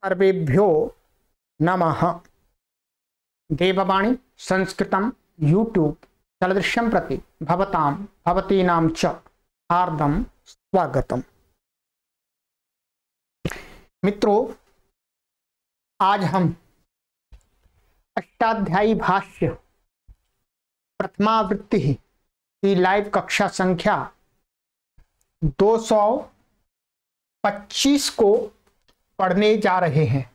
सर्वेभ्यो नमः। देववाणी संस्कृतं यूट्यूब चलदृश्यं प्रति भवतां भवतीनां च हार्दं स्वागतम्। मित्रों, आज हम अष्टाध्यायी भाष्य प्रथमावृत्ति की लाइव कक्षा संख्या 225 को पढ़ने जा रहे हैं।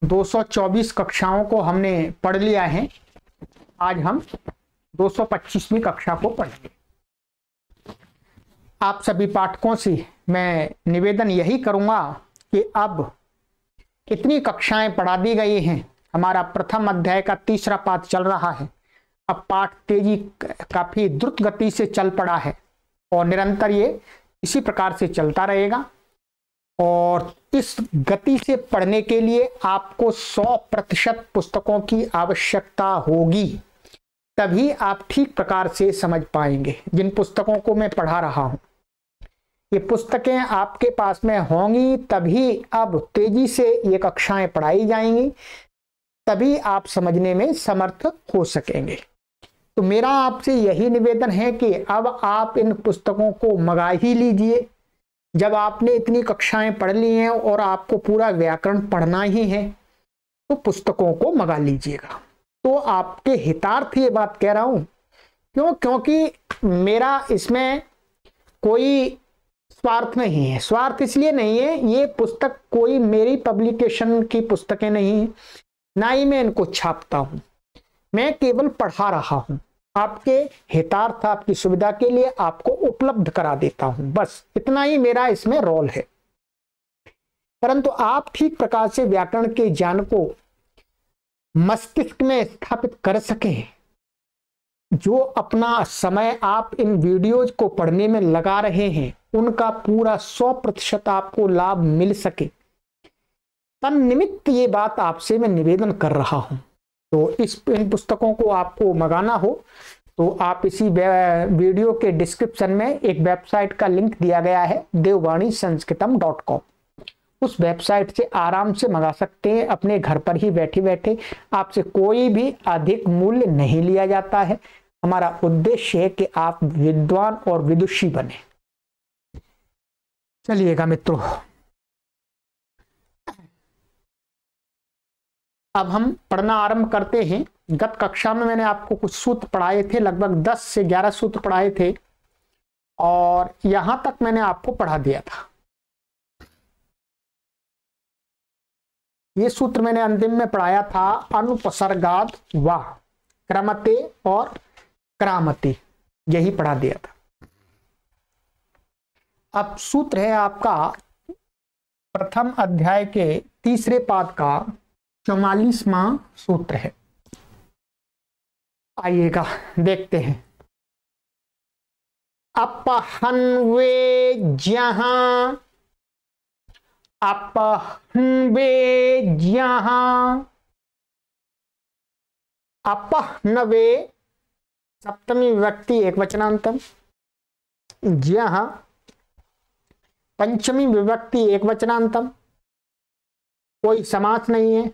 224 कक्षाओं को हमने पढ़ लिया है। आज हम 225वीं कक्षा को पढ़ेंगे। आप सभी पाठकों से मैं निवेदन यही करूंगा कि अब इतनी कक्षाएं पढ़ा दी गई हैं। हमारा प्रथम अध्याय का तीसरा पाठ चल रहा है। अब पाठ तेजी काफी द्रुत गति से चल पड़ा है और निरंतर ये इसी प्रकार से चलता रहेगा। और इस गति से पढ़ने के लिए आपको 100% पुस्तकों की आवश्यकता होगी, तभी आप ठीक प्रकार से समझ पाएंगे। जिन पुस्तकों को मैं पढ़ा रहा हूं, ये पुस्तकें आपके पास में होंगी तभी अब तेजी से ये कक्षाएं पढ़ाई जाएंगी, तभी आप समझने में समर्थ हो सकेंगे। तो मेरा आपसे यही निवेदन है कि अब आप इन पुस्तकों को मंगा ही लीजिए। जब आपने इतनी कक्षाएं पढ़ ली हैं और आपको पूरा व्याकरण पढ़ना ही है तो पुस्तकों को मंगा लीजिएगा। तो आपके हितार्थ ये बात कह रहा हूं। क्योंकि मेरा इसमें कोई स्वार्थ नहीं है। स्वार्थ इसलिए नहीं है, ये पुस्तक कोई मेरी पब्लिकेशन की पुस्तकें नहीं है, ना ही मैं इनको छापता हूं। मैं केवल पढ़ा रहा हूं, आपके हितार्थ, आपकी सुविधा के लिए आपको उपलब्ध करा देता हूं। बस इतना ही मेरा इसमें रोल है। परंतु आप ठीक प्रकार से व्याकरण के ज्ञान को मस्तिष्क में स्थापित कर सकें, जो अपना समय आप इन वीडियोज को पढ़ने में लगा रहे हैं उनका पूरा 100% आपको लाभ मिल सके, तन्निमित्त ये बात आपसे मैं निवेदन कर रहा हूं। तो इन पुस्तकों को आपको मंगाना हो तो आप इसी वीडियो के डिस्क्रिप्शन में एक वेबसाइट का लिंक दिया गया है, devvanisanskritam.com। उस वेबसाइट से आराम से मंगा सकते हैं। अपने घर पर ही बैठे बैठे आपसे कोई भी अधिक मूल्य नहीं लिया जाता है। हमारा उद्देश्य है कि आप विद्वान और विदुषी बने। चलिएगा मित्रों, अब हम पढ़ना आरंभ करते हैं। गत कक्षा में मैंने आपको कुछ सूत्र पढ़ाए थे, लगभग 10 से 11 सूत्र पढ़ाए थे और यहां तक मैंने आपको पढ़ा दिया था। ये सूत्र मैंने अंतिम में पढ़ाया था, अनुपसर्गाद वा क्रमते और क्रामते, यही पढ़ा दिया था। अब सूत्र है आपका प्रथम अध्याय के तीसरे पाद का 44वां सूत्र है। आइएगा देखते हैं। अपहन्वे जहां, अपहन्वे जहां, अपहनवे सप्तमी विभक्ति एकवचनांतम, जहां पंचमी विभक्ति एकवचनांतम। कोई समास नहीं है,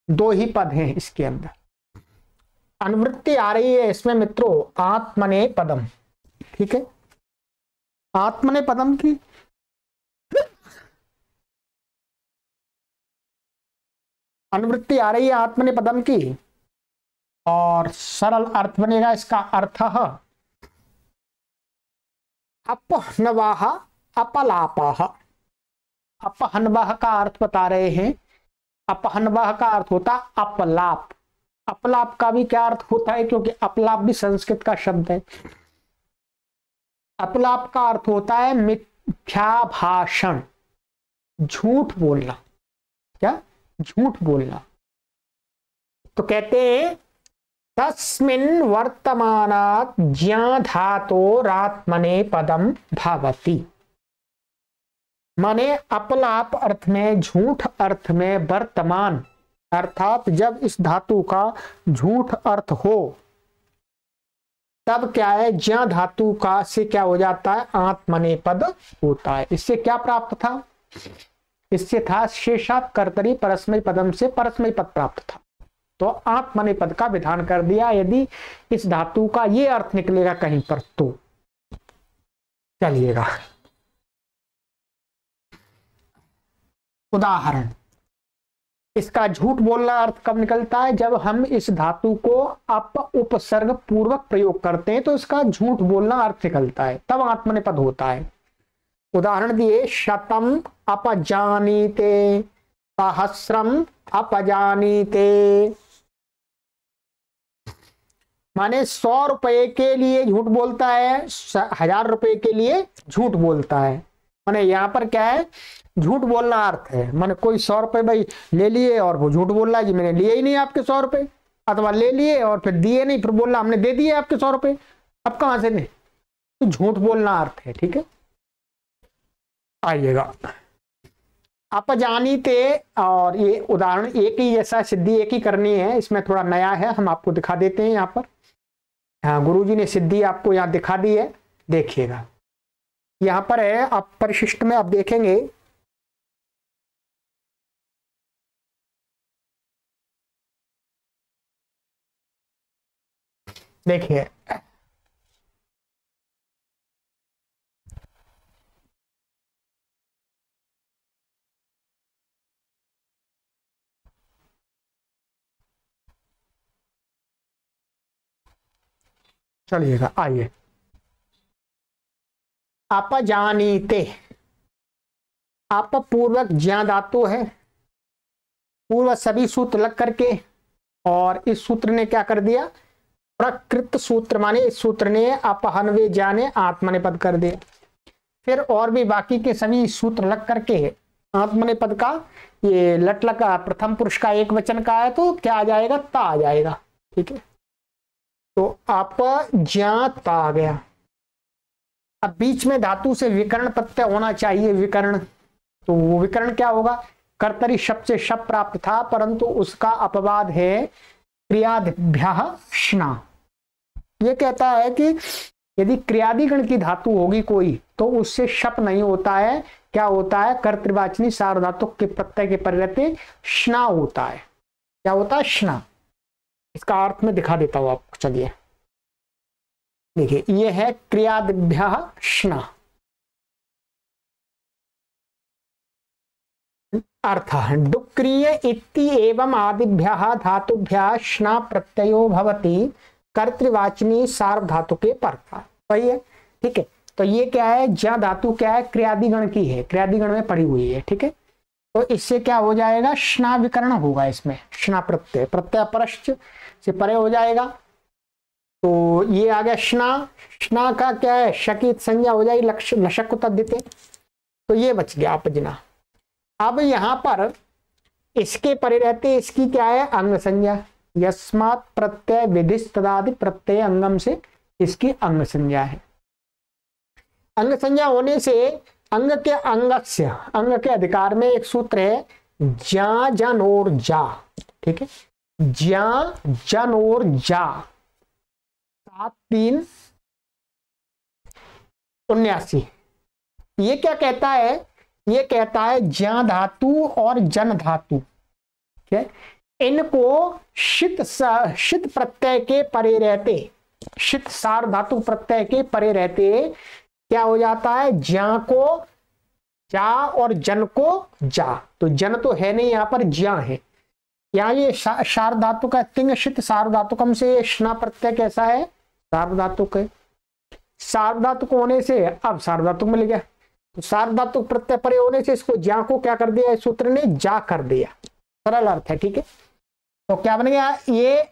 दो ही पद हैं इसके अंदर। अनुवृत्ति आ रही है इसमें मित्रों आत्मने पदम, ठीक है, आत्मने पदम की। अनुवृत्ति आ रही है आत्मने पदम की और सरल अर्थ बनेगा इसका। अर्थ अपहनवाह अपलापाह। अपहनवाह का अर्थ बता रहे हैं। अपहनवाह का अर्थ होता अपलाप। अपलाप का भी क्या अर्थ होता है, क्योंकि अपलाप भी संस्कृत का शब्द है। अपलाप का अर्थ होता है मिथ्या भाषण, झूठ बोलना। क्या? झूठ बोलना। तो कहते हैं तस्मिन् वर्तमानात् ज्ञा धातोरात्मने पदम भावति। माने अपलाप अर्थ में, झूठ अर्थ में वर्तमान, अर्थात जब इस धातु का झूठ अर्थ हो तब क्या है, ज्या धातु का से क्या हो जाता है, आत्मनेपद होता है। इससे क्या प्राप्त था, इससे था शेषात कर्तरी परस्मै पदम से परस्मै पद प्राप्त था। तो आत्मनेपद का विधान कर दिया यदि इस धातु का ये अर्थ निकलेगा कहीं पर तो। चलिएगा उदाहरण, इसका झूठ बोलना अर्थ कब निकलता है, जब हम इस धातु को अप उपसर्ग पूर्वक प्रयोग करते हैं तो इसका झूठ बोलना अर्थ निकलता है, तब आत्मनेपद होता है। उदाहरण दिए, शतम अपजानीते, सहस्रम अपजानीते, माने 100 रुपए के लिए झूठ बोलता है, 1000 रुपए के लिए झूठ बोलता है। माने यहाँ पर क्या है, झूठ बोलना अर्थ है। माने कोई 100 रुपए भाई ले लिए और वो झूठ बोल रहा है कि मैंने लिए ही नहीं आपके 100 रुपए, अथवा ले लिए और फिर दिए नहीं, फिर बोल रहा हमने दे दिए आपके 100 रुपए, अब कहां से नहीं, तो झूठ बोलना अर्थ है। ठीक है, आइएगा आप जानीते, और ये उदाहरण एक ही जैसा, सिद्धि एक ही करनी है, इसमें थोड़ा नया है, हम आपको दिखा देते हैं यहाँ पर। हाँ, गुरुजी ने सिद्धि आपको यहाँ दिखा दी है, देखिएगा यहाँ पर है, आप परिशिष्ट में आप देखेंगे, देखिए चलिएगा, आइए आप जानीते, आप पूर्वक ज्या धातु है, पूर्व सभी सूत्र लग करके, और इस सूत्र ने क्या कर दिया, प्रकृत सूत्र, माने इस सूत्र ने अपहनवे जाने आत्मनेपद कर दिया। फिर और भी बाकी के सभी सूत्र लग करके आत्मनेपद का, ये लट लगा प्रथम पुरुष का एक वचन का है तो क्या आ जाएगा, ता आ जाएगा। ठीक है, तो आप ज्ञात आ गया। अब बीच में धातु से विकर्ण प्रत्यय होना चाहिए, विकर्ण, तो वो विकर्ण क्या होगा, कर्तरी शब्द से शब्द प्राप्त था, परंतु उसका अपवाद है क्रियादिभ्यः श्ना। ये कहता है कि यदि क्रियादिगण की धातु होगी कोई तो उससे शप नहीं होता है, क्या होता है, कर्तृवाचनी सार्वधातुक के प्रत्यय के परिवर्ते श्ना होता है। क्या होता है, श्ना। इसका अर्थ में दिखा देता हूं आपको, चलिए देखिए, ये है क्रियादिभ्यः श्ना, अर्थ डुक्रिय इति एवं आदिभ्यः धातुभ्यः श्ना प्रत्ययो भवति कर्तृवाचनी सार्वधातुके परतः। सही है, ठीक है। तो ये क्या है, ज्या धातु क्या है, क्रियादिगण की है, क्रियादिगण में पड़ी हुई है। ठीक है, तो इससे क्या हो जाएगा, श्ना विकर्ण होगा इसमें, श्ना प्रत्यय, प्रत्यय परश्च से परे हो जाएगा। तो ये आ गया श्ना, श्ना का क्या है, शकित संज्ञा हो जाएगी, लशक तद्धिते, तो ये बच गया अपजना। अब यहां पर इसके परे रहते इसकी क्या है, अंग संज्ञा, यस्मात् प्रत्यय विधिस् तदादि प्रत्यय अंगम से इसकी अंग संज्ञा है। अंग संज्ञा होने से अंग के अंगस्य, अंग के अधिकार में एक सूत्र है ज्या जन और जा। ठीक है, ज्या जन और जा, 7-3-79। ये क्या कहता है, ये कहता है ज्या धातु और जन धातु, ठीक है, इनको शित प्रत्यय के परे रहते, शित सार धातु प्रत्यय के परे रहते क्या हो जाता है, ज्या को जा और जन को जा। तो जन तो है नहीं, यहां पर ज्या है। यहाँ ये सार्वधातु का तिंग शित सार्वधातुकम से श्ना प्रत्यय कैसा है, सार्वधातुक है। सार्वधातुक होने से अब सार्वधातुक मिल गया, तो सार्वधातुक प्रत्यय परे होने से इसको ज्या को क्या कर दिया, इस सूत्र ने जा कर दिया, सरल अर्थ है। ठीक है, तो क्या बन गया, ये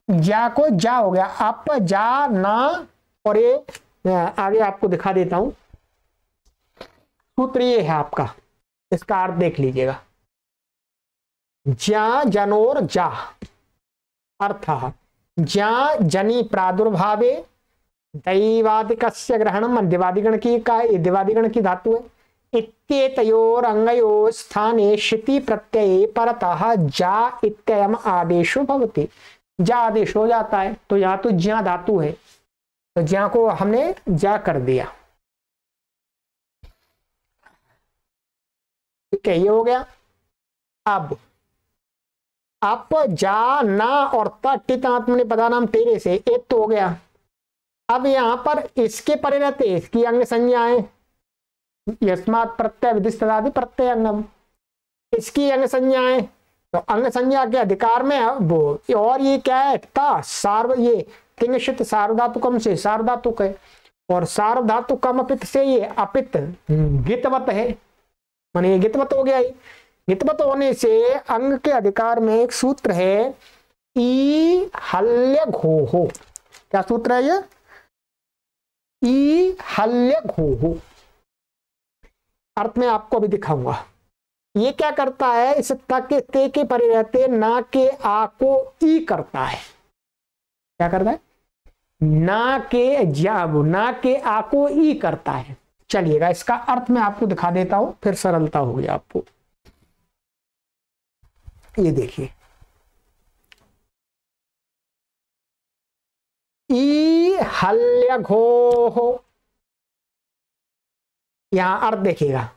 ज्या को जा हो गया, अप जा ना, और ये आगे आपको दिखा देता हूं, सूत्र ये है आपका, इसका अर्थ देख लीजिएगा, ज्या जनोर जा, अर्थ ज्या जनी प्रादुर्भावे दैवादिकस्य ग्रहणम, दिवादिगण की का, दिवादिगण की धातु है, इत्येतयोर अंगयो स्थाने शिति प्रत्यय परतः जा इत्ययम आदेशो भवति, जा आदेश हो जाता है। तो यहाँ तो ज्या धातु है, तो ज्या को हमने जा कर दिया। ठीक है, ये हो गया। अब आप जा ना और टित आत्मने पदानाम तेरे से, एक तो हो गया। अब यहां पर इसके परे रहते इसकी अंग संज्ञाएं, यस्मात् प्रत्यय विधिस्तदादि प्रत्यय अंगम, इसकी अंग संज्ञाएं, तो अंग संज्ञा के अधिकार में वो। और ये क्या है, ता सार्व, ये तिंगशित सार्वधातुकम से सार्वधातुक है, और सार्वधातुकम अपित से ये अपित गितवत है, माने ये गितवत हो गया। गितवत होने से अंग के अधिकार में एक सूत्र है, ई हल्य घो हो। क्या सूत्र है ये, ई हल्य घो हो। अर्थ में आपको भी दिखाऊंगा। ये क्या करता है, इस तक के ते के परे रहते ना के आ को ई करता है। क्या करता है, ना के जब ना के आ को ई करता है। चलिएगा इसका अर्थ मैं आपको दिखा देता हूं, फिर सरलता होगी आपको। ये देखिए, ई हल्य घो हो, यहां अर्थ देखिएगा,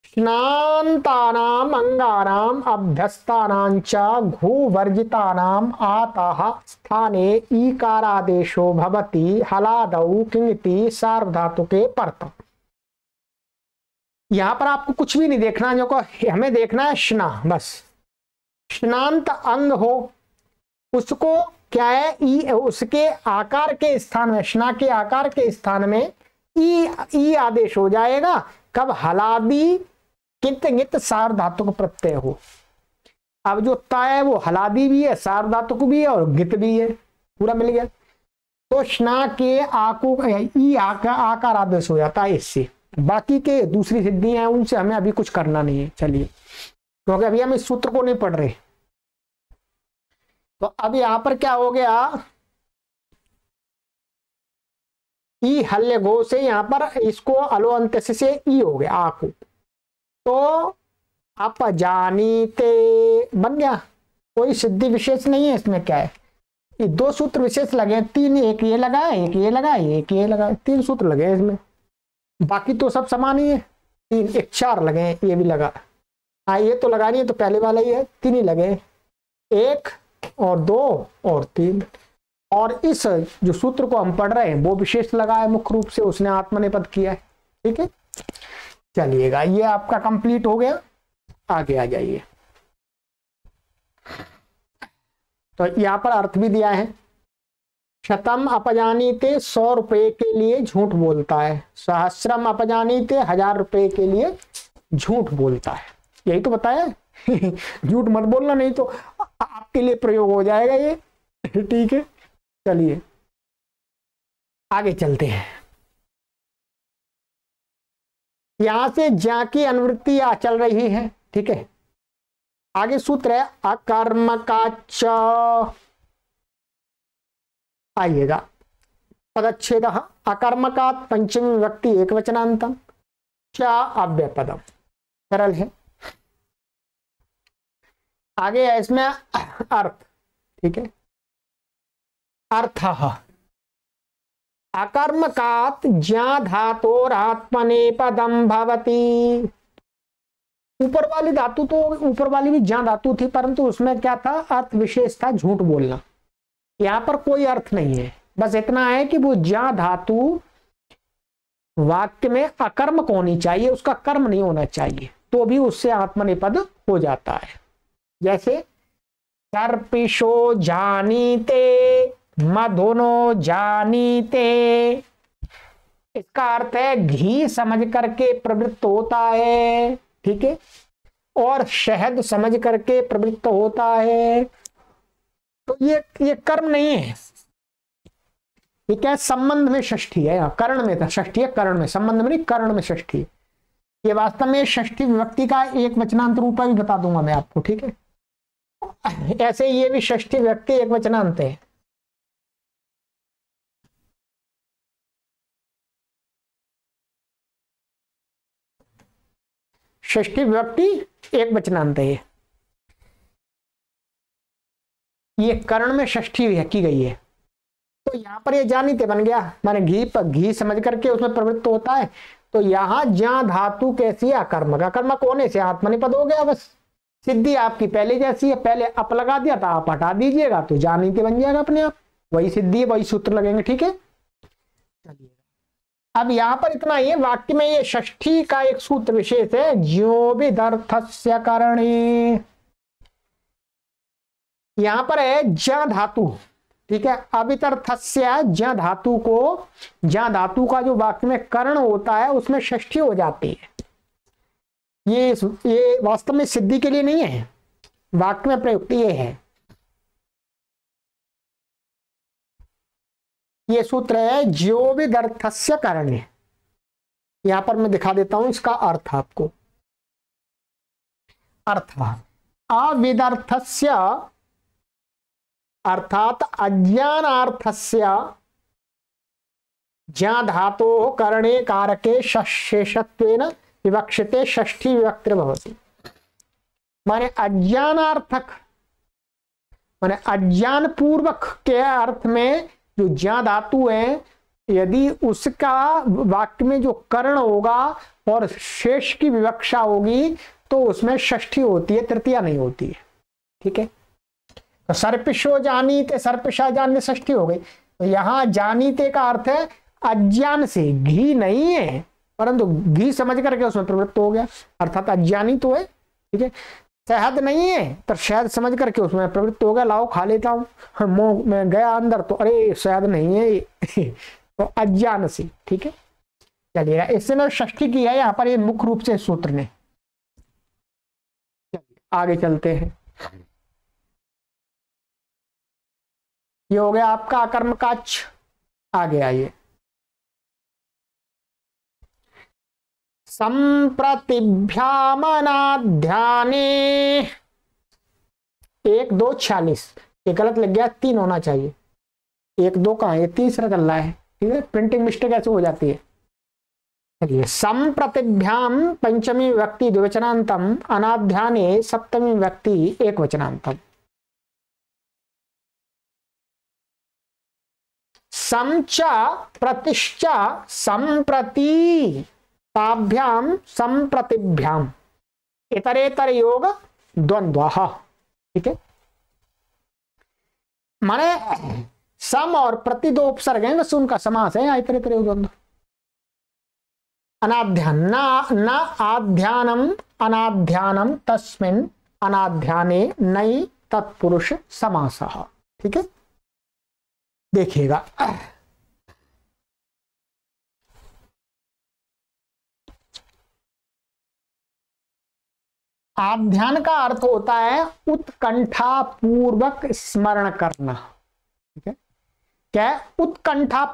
स्नान्तानाम अंगानाम अभ्यस्तानां च घूवर्जितानाम आताः स्थाने ईकारादेशो भवति हलादौ किंगति सार्वधातुके परत। यहां पर आपको कुछ भी नहीं देखना, जो को हमें देखना है स्ना, बस स्नांत अंग हो उसको क्या है, ई, उसके आकार के स्थान में, स्ना के आकार के स्थान में ई आदेश हो जाएगा। कब, हलादी कित गित सार्वधातुक प्रत्यय हो। अब जो ता है वो हलादी भी है, सार्वधातुक भी है और गित भी है, पूरा मिल गया। तो स्ना के आको ई आकार आदेश हो जाता है इससे। बाकी के दूसरी सिद्धियां हैं उनसे हमें अभी कुछ करना नहीं है। चलिए, क्योंकि अभी हम इस सूत्र को नहीं पढ़ रहे। तो अब यहां पर क्या हो गया, ई हल्य घो से यहां पर इसको अलो अंत से ई हो गया आको, तो आप जानीते बन गया। कोई सिद्धि विशेष नहीं है इसमें। क्या है, ये दो सूत्र विशेष लगे, तीन, एक ये लगा, एक ये लगा, एक ये लगा, तीन सूत्र लगे इसमें। बाकी तो सब समान ही है। तीन, एक चार लगे, ये भी लगा। हाँ, ये तो लगा नहीं है, तो पहले वाला ही है, तीन ही लगे, एक और दो और तीन। और इस जो सूत्र को हम पढ़ रहे हैं वो विशेष लगा है मुख्य रूप से, उसने आत्मनेपद किया है। ठीक है, चलिएगा, ये आपका कंप्लीट हो गया। आगे आ जाइए। तो यहां पर अर्थ भी दिया है, शतम अपजानीते 100 रुपए के लिए झूठ बोलता है, सहस्रम अपजानीते 1000 रुपए के लिए झूठ बोलता है। यही तो बताया झूठ मत बोलना, नहीं तो आपके लिए प्रयोग हो जाएगा ये। ठीक है, चलिए आगे चलते हैं। यहां से ज्या की अनुवृत्ति चल रही है। ठीक है, आगे सूत्र है अकर्मकाच। आइएगा, पदच्छेद अकर्मकात पंचमी विभक्ति एक वचनांतम च अव्यपदम, सरल है। आगे है इसमें अर्थ। ठीक है, अर्थ अकर्मकात ज्या धातोरात्मनेपदम भवति। ऊपर वाली धातु तो ऊपर वाली भी ज्या धातु थी, परंतु उसमें क्या था, अर्थ विशेष था, झूठ बोलना। यहां पर कोई अर्थ नहीं है, बस इतना है कि वो ज्या धातु वाक्य में अकर्मक होनी चाहिए, उसका कर्म नहीं होना चाहिए, तो भी उससे आत्मनेपद हो जाता है। जैसे सर्पिशो जानीते, मधुनो जानीते, इसका अर्थ है घी समझ करके प्रवृत्त होता है। ठीक है, और शहद समझ करके प्रवृत्त होता है। तो ये कर्म नहीं है, ये क्या है, संबंध में षष्ठी है। कर्ण में था, षष्ठी है कर्ण में, संबंध में नहीं, कर्ण में षष्ठी। ये वास्तव में षष्ठी विभक्ति का एक वचनांत रूप भी बता दूंगा मैं आपको। ठीक है, ऐसे ये भी षष्ठी विभक्ति एक वचनांत है। षष्ठी विभक्ति एक वचनांत है। ये कर्ण में षष्ठी की गई है। तो यहाँ पर ये जानीते बन गया, माने घी पर घी समझ करके उसमें प्रवृत्त होता है। तो यहाँ ज्या धातु कैसी है, अकर्मक, अकर्मक होने से आत्मनिपद हो गया। बस सिद्धि आपकी पहले जैसी है, पहले अप लगा दिया था, आप हटा दीजिएगा तो जानीते बन जाएगा अपने आप, वही सिद्धि है, वही सूत्र लगेंगे। ठीक है, चलिए अब यहाँ पर इतना ही है। वाक्य में ये षष्ठी का एक सूत्र विशेष है, ज्यो विदर्थस्य करणे। यहाँ पर है ज्या धातु, ठीक है, अवितर्थस्य ज्या धातु को, ज्या धातु का जो वाक्य में कर्ण होता है उसमें षष्ठी हो जाती है। ये वास्तव में सिद्धि के लिए नहीं है, वाक्य में प्रयुक्त ये है। ये सूत्र है ज्यो विदर्थस्य करणे। यहां पर मैं दिखा देता हूं इसका अर्थ आपको। अर्थ अविदर्थस्य अर्थात अज्ञानार्थस्य ज्या धातो करणे कारके शेषत्वेन विवक्षिते षष्ठी विभक्ति भवति। माने अज्ञानार्थक माने अज्ञान पूर्वक के अर्थ में जो ज्या धातु है, यदि उसका वाक्य में जो कर्ण होगा और शेष की विवक्षा होगी तो उसमें षष्ठी होती है, तृतीया नहीं होती है। ठीक है, तो सर्पिशो जानीते, सर्पिशा जानने षष्ठी हो गई। तो यहां जानीते का अर्थ है अज्ञान से, घी नहीं है परंतु घी समझ करके उसमें प्रवृत्त हो गया, अर्थात अज्ञानी तो है। ठीक है, शहद नहीं है पर शहद समझ करके उसमें प्रवृत्त हो गया, लाओ खा लेता हूं, मुंह में गया अंदर तो अरे शहद नहीं है तो अज्ञान से। ठीक है, चलिए इससे मैं षष्ठी की है यहाँ पर, ये मुख्य रूप से सूत्र ने। आगे चलते हैं, ये हो गया आपका कर्मकाच। आगे आइए, संप्रतिभ्यामनाध्याने 1 2 46, ये गलत लग गया, 3 होना चाहिए, 1 2 कहाँ, ये तीसरा चल रहा है। ठीक है, प्रिंटिंग मिस्टेक ऐसे हो जाती है। चलिए, संप्रतिभ्याम पंचमी विभक्ति द्विवचनांतम, अनाध्याने सप्तमी विभक्ति एकवचनांतम। समचा प्रतिश्चा संप्रति ताभ्याम संप्रतिभ्याम इतरेतर योग द्वंद्व। ठीक है, माने सम और प्रति 2 उपसर्ग हैं, बस उनका समास है इतरेतर योग द्वंद्व। अनाध्यान न आध्यानम अनाध्यानम तस्मिन् अनाध्याने नई तत्पुरुष समासः। ठीक है, देखिएगा, आध्यान का अर्थ होता है उत्कंठा पूर्वक स्मरण करना। ठीक है, क्या उत्कंठा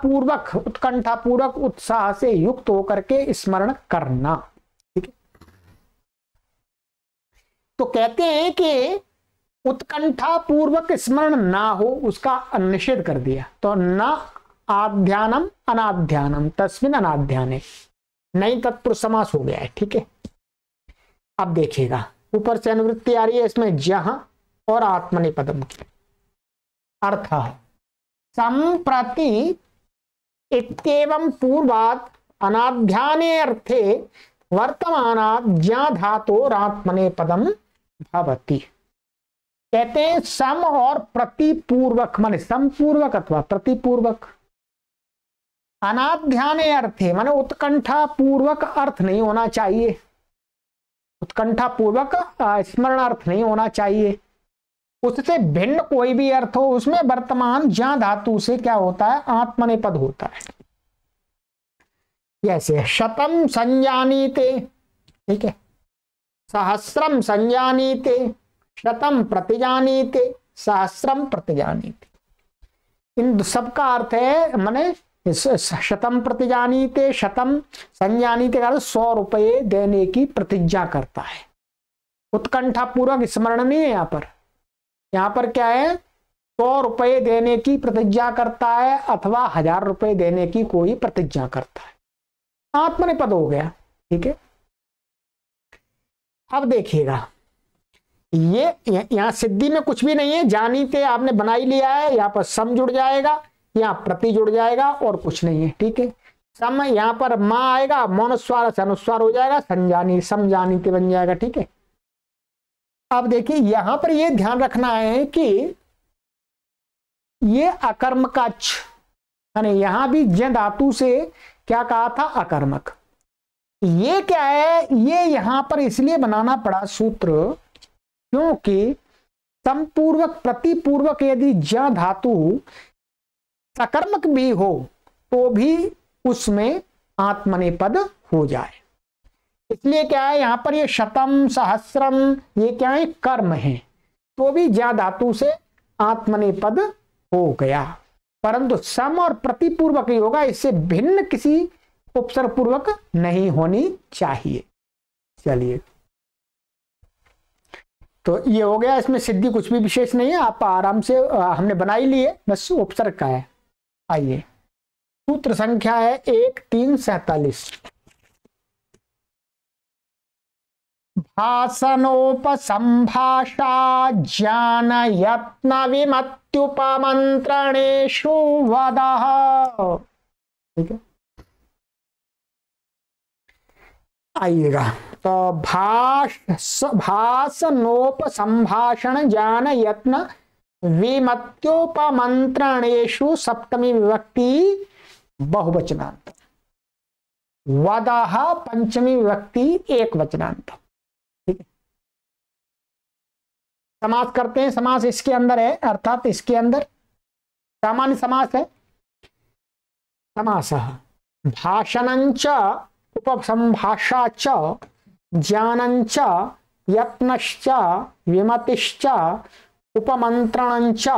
पूर्वक उत्साह से युक्त होकर के स्मरण करना। ठीक है, तो कहते हैं कि उत्कंठा पूर्वक स्मरण ना हो उसका निषेध कर दिया, तो न आध्यानम अनाध्यानम तस्मिन् अनाध्याने नई तत्पुरुष समास हो गया है। ठीक है, अब देखिएगा ऊपर से अनुवृत्ति आ रही है इसमें जहां और आत्मनेपदम की। अर्थ संप्रति इत्येवं पूर्वात् अनाध्याने अर्थे वर्तमानात् ज्या धातोरात्मनेपदम भवति। कहते हैं सम और प्रतिपूर्वक, माने समपूर्वक अथवा प्रतिपूर्वक, अनाध्याने अर्थे माने उत्कंठा पूर्वक अर्थ नहीं होना चाहिए, उत्कंठा पूर्वक स्मरण अर्थ नहीं होना चाहिए, उससे भिन्न कोई भी अर्थ हो उसमें वर्तमान ज्या धातु से क्या होता है, आत्मनेपद होता है। जैसे शतम संजानीते, ठीक है, सहस्रम संजानीते, शतम प्रतिजानीते, सहस्रम प्रतिजानीते, इन सबका अर्थ है माने शतम प्रतिजानीते, शतम संजानीते का 100 रुपये देने की प्रतिज्ञा करता है। उत्कंठा पूर्वक स्मरण नहीं है यहाँ पर क्या है, 100 रुपये देने की प्रतिज्ञा करता है अथवा 1000 रुपये देने की कोई प्रतिज्ञा करता है, आत्मनेपद हो गया। ठीक है, अब देखिएगा ये यहाँ सिद्धि में कुछ भी नहीं है, जानीते आपने बना ही लिया है, यहाँ पर सम जुड़ जाएगा, यहाँ प्रति जुड़ जाएगा और कुछ नहीं है, ठीक है। सम यहाँ पर माँ आएगा, मौनस्वार से अनुस्वार हो जाएगा, संजानी समजानीते बन जाएगा, ठीक है। अब देखिए यहां पर यह ध्यान रखना है कि ये अकर्मक यानी यहां भी ज धातु से क्या कहा था, अकर्मक। ये क्या है, ये यहां पर इसलिए बनाना पड़ा सूत्र क्योंकि समपूर्वक प्रतिपूर्वक यदि ज धातु सकर्मक भी हो तो भी उसमें आत्मनेपद हो जाए। इसलिए क्या है, यहां पर ये शतम सहस्रम ये क्या है, कर्म है, तो भी ज धातु से आत्मनेपद हो गया। परंतु सम और प्रतिपूर्वक ही होगा, इससे भिन्न किसी उपसर्ग पूर्वक नहीं होनी चाहिए। चलिए तो ये हो गया, इसमें सिद्धि कुछ भी विशेष नहीं है, आप आराम से हमने बनाई लिए, बस उपसर्ग का है। आइए सूत्र संख्या है 1347। भाषणोपसंभाषा ज्ञान यत्न विमत्युपमंत्रणेषु वदः, ठीक है। आइएगा तो भाषणोपसंभाषण ज्ञान यत्न विमत्योपमंत्रणेषु सप्तमी विभक्ति बहुवचनांत, वदः पंचमी विभक्ति एक वचनांत, ठीक है। समास करते हैं, समास इसके अंदर है, अर्थात इसके अंदर सामान्य समास है। समासः भाषणञ्च उपसंभाषा च ज्ञानञ्च यत्नश्च विमतिश्च उपमंत्रणञ्च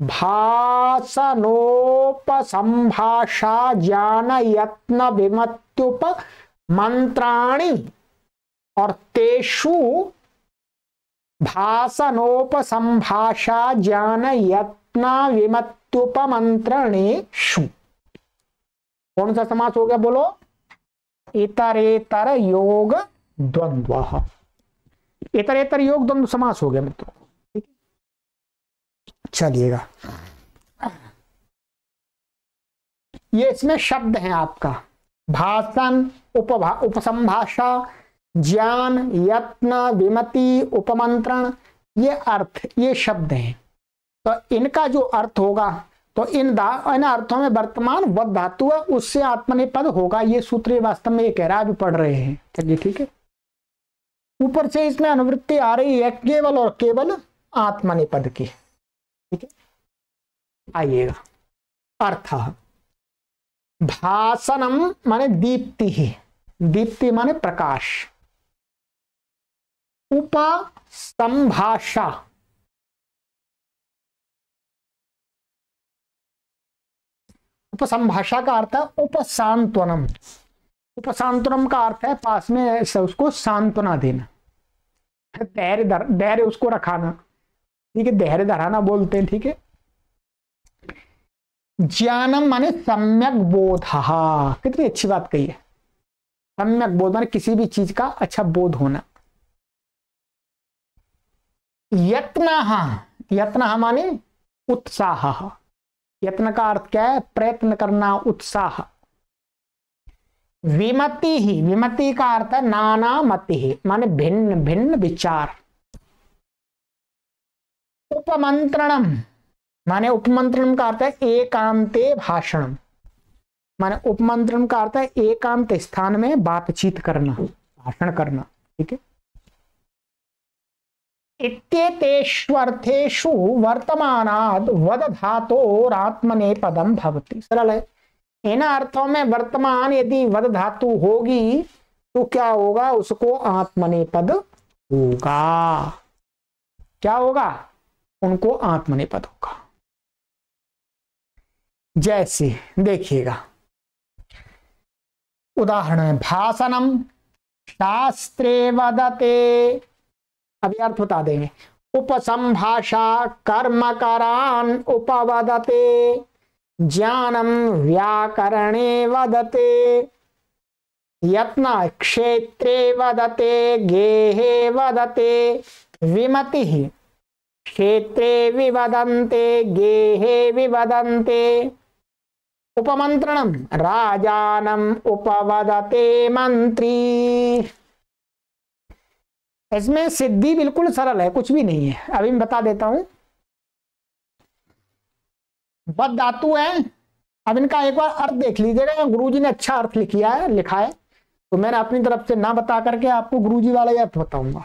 भाषणोपसंभाषा ज्ञान यत्न विमत्युपमंत्राणि और तेषु भाषणोपसंभाषा ज्ञान यत्न विमत्युपमंत्रणेषु। कौन सा समास हो गया बोलो, इतरेतर योग द्वंद्व। इतरेतर योग द्वंद्व समास हो गया मित्रों, ठीक है। चलिएगा ये इसमें शब्द हैं आपका, भाषण उपसंभाषा ज्ञान यत्न विमति उपमंत्रण, ये अर्थ, ये शब्द हैं। तो इनका जो अर्थ होगा तो इन अर्थों में वर्तमान वद धातु है, उससे आत्मनेपद होगा। ये सूत्र वास्तव में ये कह रहा है, अभी पढ़ रहे हैं, चलिए ठीक है। ऊपर से इसमें अनुवृत्ति आ रही है केवल और केवल आत्मनेपद की, ठीक है। आइएगा अर्थ, भाषणम माने दीप्ति ही, दीप्ति माने प्रकाश, उपसंभाषा उपसंभाषा का अर्थ है उपसांत्वनम। उपसांत्वनम का अर्थ है पास में उसको सांत्वना देना, धैर्य उसको रखाना, ठीक है, धैर्य धराना बोलते हैं, ठीक है। ज्ञानम माने सम्यक बोध, कितनी अच्छी बात कही है, सम्यक बोध माने किसी भी चीज का अच्छा बोध होना। यत्न माने उत्साह, यत्न का अर्थ क्या है, प्रयत्न करना, उत्साह। विमति का अर्थ है नाना मति माने भिन्न भिन्न विचार। उपमंत्रणम माने उपमंत्रणम का अर्थ है एकांते भाषणम, माने उपमंत्रणम का अर्थ है एकांत स्थान में बातचीत करना, भाषण करना, ठीक है। इत्येतेष्वर्थेषु वर्तमानाद् वद धातोरात्मनेपदं भवति। सरल है, इन अर्थों में वर्तमान यदि वद धातु होगी तो क्या होगा, उसको आत्मनेपद होगा। क्या होगा, उनको आत्मनेपद होगा। जैसे देखिएगा उदाहरण है, भाषणम शास्त्रे वदते, अभी अर्थ बता देंगे। उपसंभाषा कर्मकरान उपवदते, ज्ञानम व्याकरणे वदते, यत्न क्षेत्रे वदते, गेहे वदते, विमति क्षेत्रे विवदन्ते, गेहे विवदन्ते, उपमंत्रणम राजानम उपवदते मंत्री। इसमें सिद्धि बिल्कुल सरल है, कुछ भी नहीं है। अभी मैं बता देता हूं। वद धातु है। अब इनका एक बार अर्थ देख लीजिएगा। गुरुजी ने अच्छा अर्थ लिखा है, तो मैंने अपनी तरफ से ना बता करके आपको गुरुजी वाला अर्थ बताऊंगा।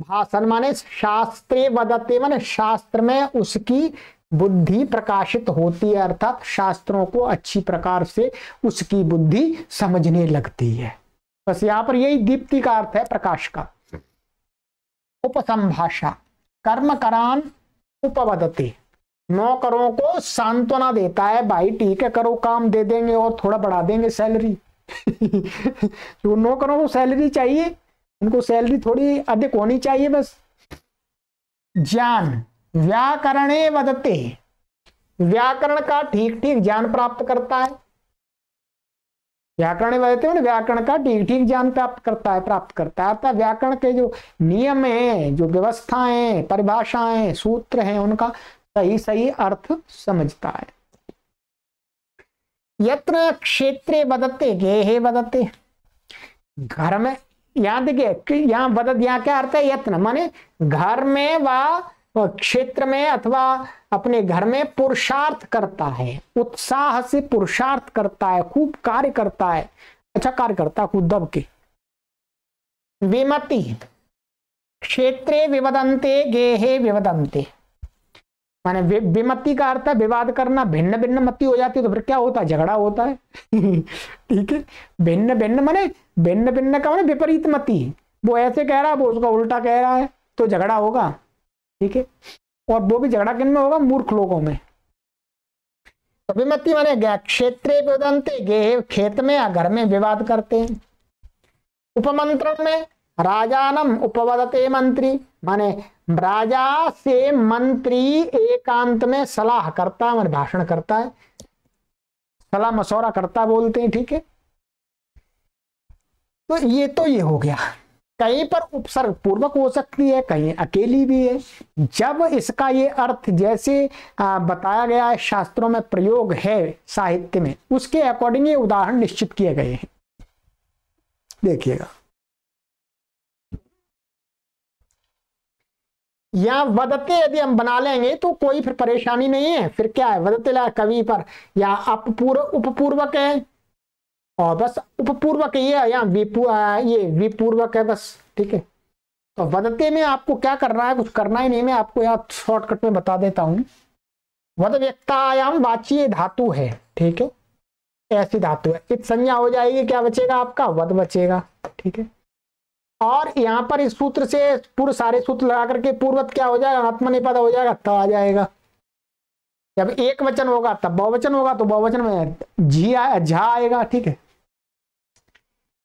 भाषण माने शास्त्रे वदते, माने शास्त्र में उसकी बुद्धि प्रकाशित होती है, अर्थात शास्त्रों को अच्छी प्रकार से उसकी बुद्धि समझने लगती है। बस यहां पर यही दीप्ति का अर्थ है, प्रकाश का। उपसंभाषा कर्म करान उपवदते, नौकरों को सांत्वना देता है, भाई ठीक है करो काम, दे देंगे और थोड़ा बढ़ा देंगे सैलरी। जो नौकरों को सैलरी चाहिए, उनको सैलरी थोड़ी अधिक होनी चाहिए बस। ज्ञान व्याकरणे वदते, व्याकरण का ठीक ठीक ज्ञान प्राप्त करता है। व्याकरण वदते हैं, व्याकरण का ठीक ठीक ज्ञान प्राप्त करता है अर्थात व्याकरण के जो नियम है, जो व्यवस्थाएं, परिभाषाएं, सूत्र हैं, उनका सही सही अर्थ समझता है। यत्र क्षेत्रे वदते गेहे वदते, घर में, यहां देखिए यहाँ वदत, यहाँ क्या अर्थ है? यत्न माने घर में व क्षेत्र में अथवा अपने घर में पुरुषार्थ करता है, उत्साह से पुरुषार्थ करता है, खूब कार्य करता है, अच्छा कार्य करता है, खूब दब के। विमति क्षेत्रे विवदन्ते गेहे विवदन्ते, माने विमति का अर्थ है विवाद करना, भिन्न भिन्न मति हो जाती है तो फिर क्या होता है? झगड़ा होता है। ठीक है, भिन्न भिन्न माने भिन्न भिन्न का माने विपरीत मति, वो ऐसे कह रहा है वो उसका उल्टा कह रहा है तो झगड़ा होगा। ठीक है, और वो भी झगड़ा किन में होगा? मूर्ख लोगों में। तो विमति माने क्षेत्रे विवदन्ते गेहे, खेत में या घर में विवाद करते हैं। उपमंत्रण में राजानम उपवदते मंत्री, माने राजा से मंत्री एकांत में सलाह करता है, भाषण करता है, सलाह मशवरा करता बोलते हैं। ठीक है, तो ये हो गया। कहीं पर उपसर्ग पूर्वक हो सकती है, कहीं अकेली भी है। जब इसका ये अर्थ जैसे बताया गया है, शास्त्रों में प्रयोग है, साहित्य में, उसके अकॉर्डिंग ये उदाहरण निश्चित किए गए हैं। देखिएगा, यहां वदते यदि हम बना लेंगे तो कोई फिर परेशानी नहीं है। फिर क्या है? वदते ला कवि पर या उपपूर्वक है, और बस उपपूर्वक ये है, ये विपूर्वक है बस। ठीक है, तो वदते में आपको क्या करना है? कुछ करना ही नहीं, मैं आपको यहाँ शॉर्टकट में बता देता हूं। वद व्यक्तायाम वाच्य धातु है। ठीक है, ऐसी धातु है, इत संज्ञा हो जाएगी, क्या बचेगा आपका? वद बचेगा। ठीक है, और यहां पर इस सूत्र से पूरे सारे सूत्र लगा करके पूर्वत क्या हो जाएगा? आत्मनिपद हो जाएगा, त आ जाएगा। जब एक वचन होगा तब बहुवचन होगा, तो बहुवचन में झा आएगा। ठीक है,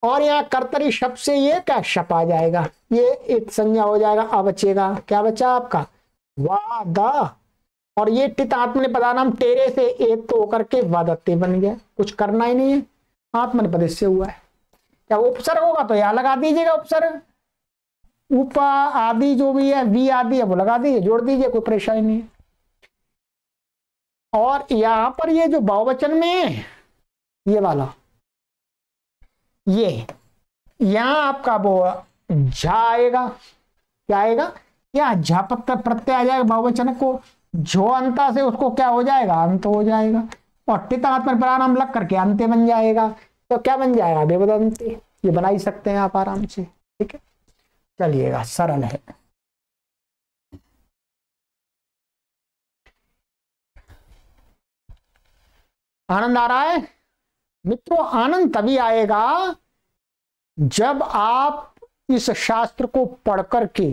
और यहाँ कर्तरी शब्द से ये क्या? शप आ जाएगा, ये एक संज्ञा हो जाएगा, आ बचेगा। क्या बचा आपका? वाद, और ये टित आत्मनिपदानाम टेरे से एक तो होकर के वादत्ते बन गया। कुछ करना ही नहीं है, आत्मनिपद से हुआ है। जब उपसर्ग होगा तो यहां लगा दीजिएगा उपसर्ग, उप आदि जो भी है, वी आदि है वो लगा दीजिए, जोड़ दीजिए, कोई परेशानी नहीं है। और यहां पर ये जो बहुवचन में है, ये वाला, ये यहां आपका वो झा आएगा। क्या आएगा? या झा प्रत्यय आ जाएगा बहुवचन को, जो अंता से उसको क्या हो जाएगा? अंत हो जाएगा, और टितात्मन लग करके अंत्य बन जाएगा। तो क्या बन जाएगा? विवदन्ते। ये बना ही सकते हैं आप आराम से। ठीक है, चलिएगा, सरल है। आनंद आ रहा है मित्रों? आनंद तभी आएगा जब आप इस शास्त्र को पढ़ करके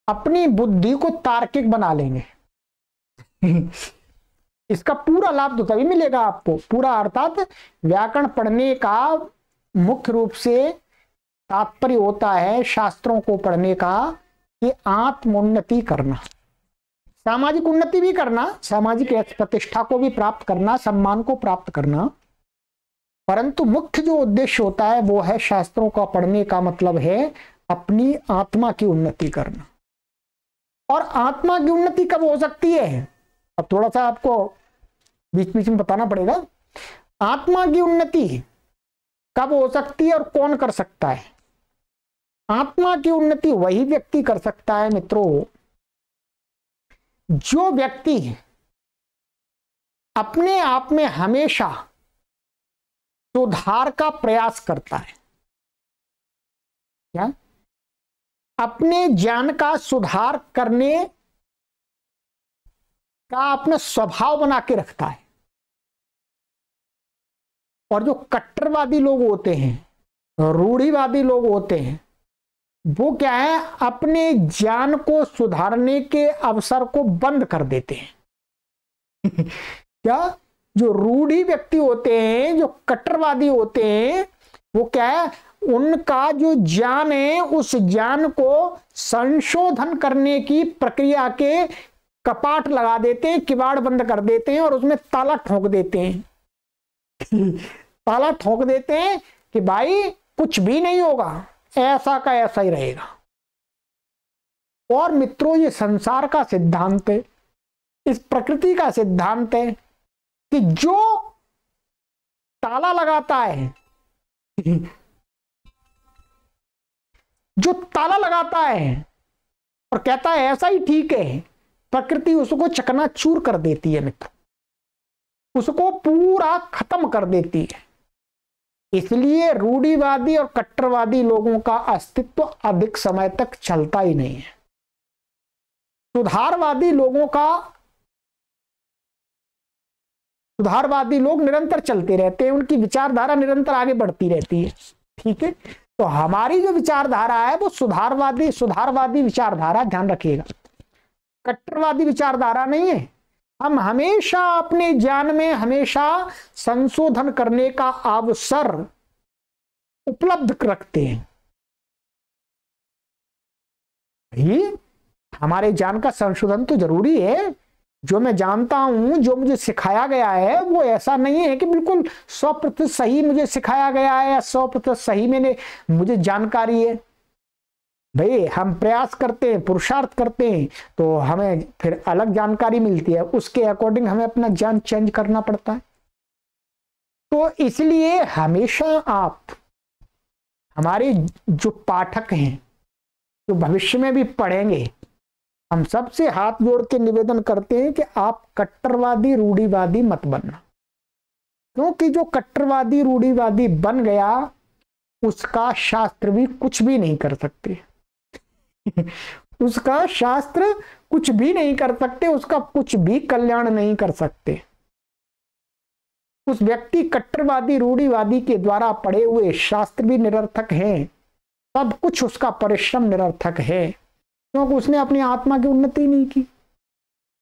अपनी बुद्धि को तार्किक बना लेंगे। इसका पूरा लाभ तो तभी मिलेगा आपको, पूरा, अर्थात व्याकरण पढ़ने का मुख्य रूप से तात्पर्य होता है शास्त्रों को पढ़ने का कि आत्मोन्नति करना, सामाजिक उन्नति भी करना, सामाजिक प्रतिष्ठा को भी प्राप्त करना, सम्मान को प्राप्त करना, परंतु मुख्य जो उद्देश्य होता है वो है शास्त्रों का पढ़ने का मतलब है अपनी आत्मा की उन्नति करना। और आत्मा की उन्नति कब हो सकती है? अब थोड़ा सा आपको बीच बीच में बताना पड़ेगा। आत्मा की उन्नति कब हो सकती है और कौन कर सकता है? आत्मा की उन्नति वही व्यक्ति कर सकता है मित्रों, जो व्यक्ति अपने आप में हमेशा सुधार का प्रयास करता है। क्या? अपने ज्ञान का सुधार करने का अपना स्वभाव बना के रखता है। और जो कट्टरवादी लोग होते हैं, रूढ़िवादी लोग होते हैं, वो क्या है, अपने ज्ञान को सुधारने के अवसर को बंद कर देते हैं। क्या? जो रूढ़ी व्यक्ति होते हैं, जो कट्टरवादी होते हैं, वो क्या है, उनका जो ज्ञान है उस ज्ञान को संशोधन करने की प्रक्रिया के कपाट लगा देते हैं, किवाड़ बंद कर देते हैं और उसमें ताला ठोक देते हैं। ताला ठोक देते हैं कि भाई कुछ भी नहीं होगा, ऐसा का ऐसा ही रहेगा। और मित्रों, ये संसार का सिद्धांत है, इस प्रकृति का सिद्धांत है कि जो ताला लगाता है, जो ताला लगाता है और कहता है ऐसा ही ठीक है, प्रकृति उसको चकनाचूर कर देती है मित्र, उसको पूरा खत्म कर देती है। इसलिए रूढ़िवादी और कट्टरवादी लोगों का अस्तित्व अधिक समय तक चलता ही नहीं है। सुधारवादी लोग निरंतर चलते रहते हैं, उनकी विचारधारा निरंतर आगे बढ़ती रहती है। ठीक है, तो हमारी जो विचारधारा है वो सुधारवादी विचारधारा, ध्यान रखिएगा, कट्टरवादी विचारधारा नहीं है। हम हमेशा अपने ज्ञान में हमेशा संशोधन करने का अवसर उपलब्ध रखते हैं। ही हमारे ज्ञान का संशोधन तो जरूरी है। जो मैं जानता हूं, जो मुझे सिखाया गया है, वो ऐसा नहीं है कि बिल्कुल 100% सही मुझे सिखाया गया है या 100% सही मुझे जानकारी है। भाई हम प्रयास करते हैं, पुरुषार्थ करते हैं, तो हमें फिर अलग जानकारी मिलती है, उसके अकॉर्डिंग हमें अपना ज्ञान चेंज करना पड़ता है। तो इसलिए हमेशा आप, हमारे जो पाठक हैं, जो भविष्य में भी पढ़ेंगे, हम सबसे हाथ जोड़ के निवेदन करते हैं कि आप कट्टरवादी रूढ़िवादी मत बनना। क्योंकि जो कट्टरवादी रूढ़िवादी बन गया, उसका शास्त्र भी कुछ भी नहीं कर सकते। उसका शास्त्र कुछ भी नहीं कर सकते, उसका कुछ भी कल्याण नहीं कर सकते। उस व्यक्ति कट्टरवादी रूढ़िवादी के द्वारा पढ़े हुए शास्त्र भी निरर्थक हैं, सब कुछ उसका परिश्रम निरर्थक है, क्योंकि उसने अपनी आत्मा की उन्नति नहीं की।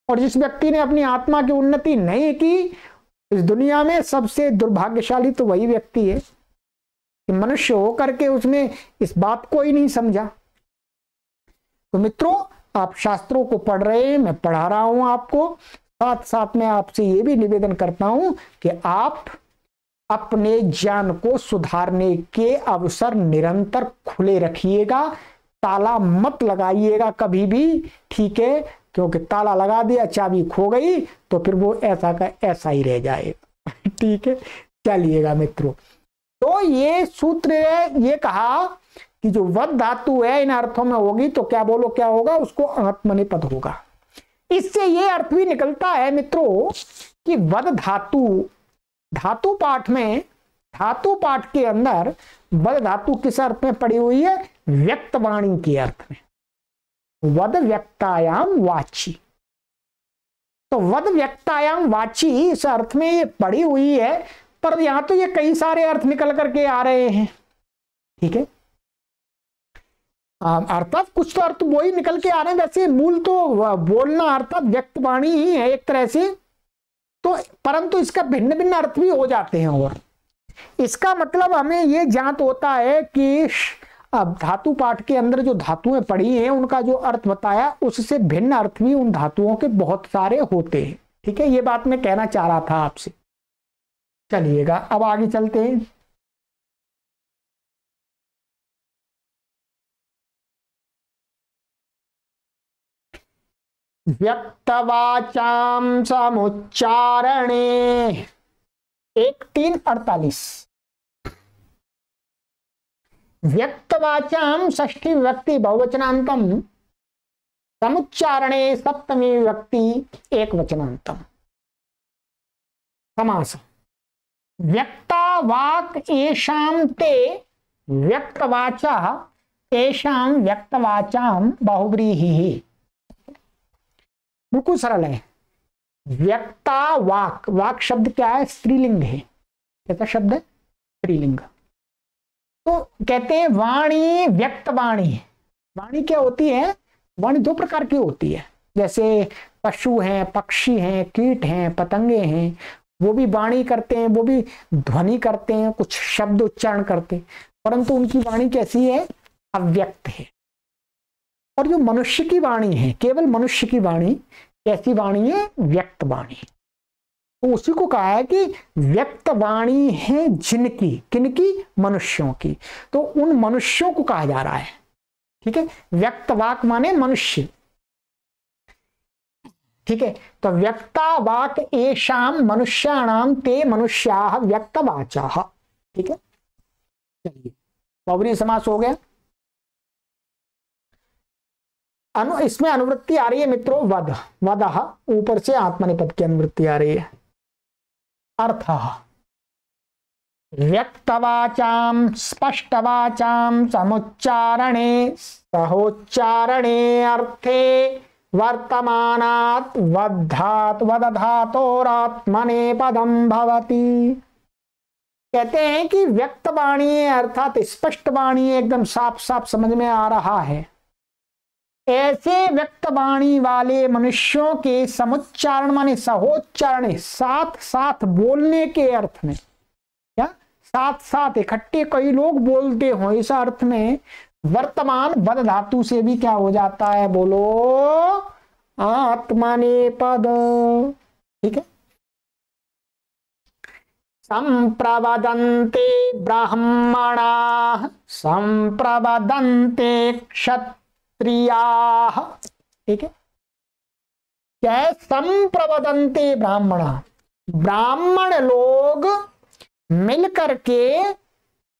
और जिस व्यक्ति ने अपनी आत्मा की उन्नति नहीं की, इस दुनिया में सबसे दुर्भाग्यशाली तो वही व्यक्ति है कि मनुष्य होकर के उसने इस बात को ही नहीं समझा। तो मित्रों, आप शास्त्रों को पढ़ रहे हैं, मैं पढ़ा रहा हूं आपको, साथ साथ में आपसे यह भी निवेदन करता हूं कि आप अपने ज्ञान को सुधारने के अवसर निरंतर खुले रखिएगा, ताला मत लगाइएगा कभी भी। ठीक है, क्योंकि ताला लगा दिया, चाबी खो गई, तो फिर वो ऐसा का ऐसा ही रह जाएगा। ठीक है, चलिएगा मित्रों। तो ये सूत्र है, ये कहा कि जो वद धातु है इन अर्थों में होगी तो क्या बोलो क्या होगा, उसको आत्मनेपद होगा। इससे ये अर्थ भी निकलता है मित्रों कि वद धातु, धातु पाठ में, धातु पाठ के अंदर वद धातु किस अर्थ में पड़ी हुई है? व्यक्त वाणी के अर्थ में। वद व्यक्तायाम वाची, तो वद व्यक्तायाम वाची इस अर्थ में ये पड़ी हुई है, पर यहां तो ये कई सारे अर्थ निकल करके आ रहे हैं। ठीक है, अर्थात कुछ तो अर्थ वही निकल के आ रहे हैं, वैसे मूल तो बोलना अर्थात व्यक्त वाणी ही है एक तरह से, तो परंतु इसका भिन्न भिन्न अर्थ भी हो जाते हैं। और इसका मतलब हमें ये ज्ञात होता है कि अब धातु पाठ के अंदर जो धातुएं पड़ी हैं उनका जो अर्थ बताया, उससे भिन्न अर्थ भी उन धातुओं के बहुत सारे होते हैं। ठीक है, ये बात मैं कहना चाह रहा था आपसे। चलिएगा, अब आगे चलते हैं। व्यक्तवाचाम समुच्चारणे 1-3-48 व्यक्तवाचाम षष्ठी विभक्ति बहुवचनांतम समुच्चारणे सप्तमी विभक्ति एकवचनांतम। समास व्यक्ता वाक् येषां ते व्यक्तवाचा तेषां व्यक्तवाचाम बहुव्रीहि। बिल्कुल सरल है। व्यक्ता वाक, वाक शब्द क्या है? स्त्रीलिंग है। कैसा शब्द है? स्त्रीलिंग। तो कहते हैं वाणी व्यक्त वाणी। वाणी क्या होती है? वाणी दो प्रकार की होती है। जैसे पशु हैं, पक्षी हैं, कीट हैं, पतंगे हैं, वो भी वाणी करते हैं, वो भी ध्वनि करते हैं, कुछ शब्द उच्चारण करते हैं, परंतु उनकी वाणी कैसी है? अव्यक्त है। और जो मनुष्य की वाणी है, केवल मनुष्य की वाणी कैसी वाणी है? व्यक्त वाणी। तो उसी को कहा है कि व्यक्त वाणी है जिनकी, किनकी? मनुष्यों की। तो उन मनुष्यों को कहा जा रहा है। ठीक है, व्यक्त वाक माने मनुष्य। ठीक है, तो व्यक्ता वाक एषाम मनुष्याणाम ते मनुष्याः व्यक्तवाचाः। ठीक है, चलिए बहुव्रीहि समास हो गया। इसमें अनुवृत्ति आ रही है मित्रों वद, वदः, ऊपर से आत्मनेपद की अनुवृत्ति आ रही है। अर्थः व्यक्तवाचाम स्पष्टवाचाम समुच्चारणे सहोच्चारणे अर्थे वर्तमानात् वद्धात् वदधातोरात्मनेपदं भवति। कहते हैं कि व्यक्त वाणी है अर्थात स्पष्ट वाणी एकदम साफ साफ समझ में आ रहा है। ऐसे व्यक्त वाणी वाले मनुष्यों के समुच्चारण माने सहोच्चारण, साथ साथ बोलने के अर्थ में, क्या साथ साथ इकट्ठे कई लोग बोलते हो, इस अर्थ में वर्तमान बद धातु से भी क्या हो जाता है? बोलो आत्मनेपद। ठीक है, संप्रवदन्ते ब्राह्मणाः संप्रवदन्ते क्षत्रियाः। ठीक है, क्या है? संप्रवदन्ते ब्राह्मणाः, ब्राह्मण लोग मिलकर के,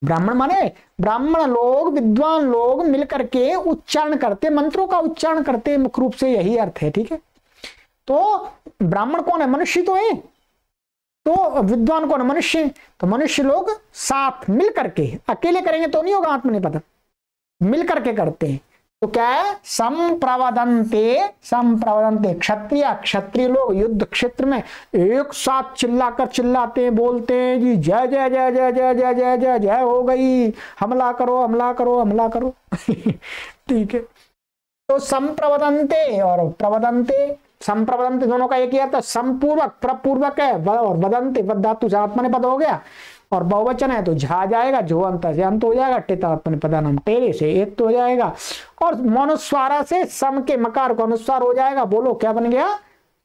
ब्राह्मण माने ब्राह्मण लोग, विद्वान लोग मिलकर के उच्चारण करते, मंत्रों का उच्चारण करते, मुख्य रूप से यही अर्थ है। ठीक है, तो ब्राह्मण कौन है? मनुष्य तो है। तो विद्वान कौन है? मनुष्य। तो मनुष्य लोग साथ मिल करके, अकेले करेंगे तो नहीं होगा आत्मनेपद, मिल करके करते हैं। तो क्या है? संप्रवदन्ते, संप्रवदन्ते क्षत्रिय, क्षत्रिय लोग युद्ध क्षेत्र में एक साथ चिल्लाकर चिल्लाते हैं, बोलते हैं जी जय जय जय जय जय जय जय जय जय हो गई, हमला करो हमला करो हमला करो। ठीक है, तो संप्रवदन्ते और प्रवदन्ते, संप्रवदन्ते दोनों का एक ही अर्थ है, संपूर्वक, प्रपूर्वक है, और वदन्ते वद धातु से आत्मनेपद हो गया, और बहुवचन है तो झा जाएगा, जो अंत से अंत हो जाएगा, टिता आत्मनेपदानम टेरे से एक हो जाएगा, और मनुस्वारा से सम के मकार को अनुस्वार हो जाएगा। बोलो क्या बन गया?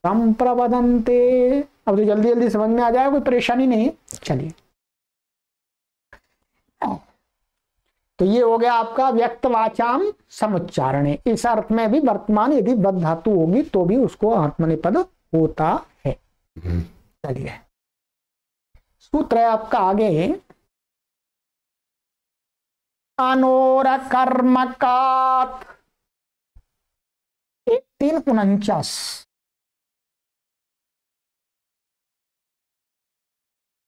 संप्रवदन्ते। अब तो जल्दी जल्दी समझ में आ जाएगा, कोई परेशानी नहीं। चलिए, तो ये हो गया आपका व्यक्तवाचाम समुच्चारणे। इस अर्थ में भी वर्तमान यदि बद धातु होगी तो भी उसको आत्मनेपद होता है। चलिए, सूत्र है आपका आगे, अनोरकर्मकात् 1-3-49।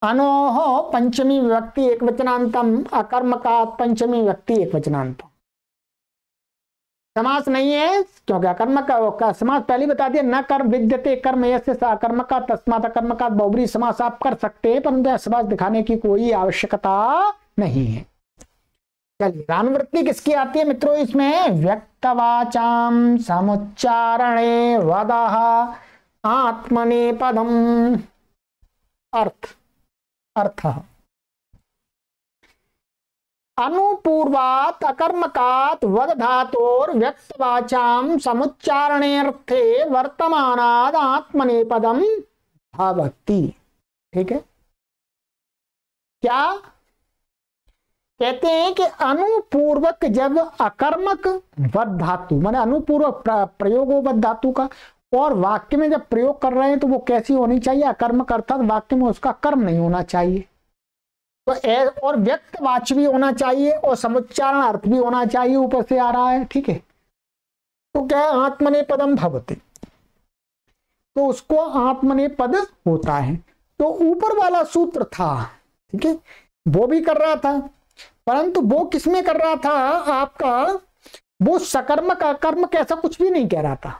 अनोह पंचमी विभक्ति एक वचनांतम, अकर्मकात् पंचमी विभक्ति एक वचनांतम। समास नहीं है क्योंकि अकर्मक का समास पहले बता दिया, न कर्म विद्यते कर्म यस्य स अकर्मका तस्मात् अकर्मकात् बहुव्रीहि समास आप कर सकते हैं, परंतु समास दिखाने की कोई आवश्यकता नहीं है। चलिए, अनुवृत्ति किसकी आती है मित्रों? इसमें व्यक्तवाचाम समुच्चारणे वदः आत्मनेपदम्। अर्थ अनुपूर्वात् अकर्मकात् वद धातोर व्यक्तवाचाम समुच्चारणेऽर्थे वर्तमानाद् आत्मनेपदम भवति। ठीक है, क्या कहते हैं कि अनुपूर्वक जब अकर्मक वद धातु माने अनुपूर्वक प्रयोग हो वद धातु का, और वाक्य में जब प्रयोग कर रहे हैं तो वो कैसी होनी चाहिए, अकर्मक, अर्थात वाक्य में उसका कर्म नहीं होना चाहिए। तो और व्यक्तवाच्य भी होना चाहिए और समुच्चारण अर्थ भी होना चाहिए, ऊपर से आ रहा है, ठीक है। तो क्या है, आत्मनेपदम भवति, तो उसको आत्मनेपद होता है। तो ऊपर वाला सूत्र था, ठीक है, वो भी कर रहा था, परंतु वो किसमें कर रहा था आपका, वो सकर्मक अकर्मक ऐसा कुछ भी नहीं कह रहा था,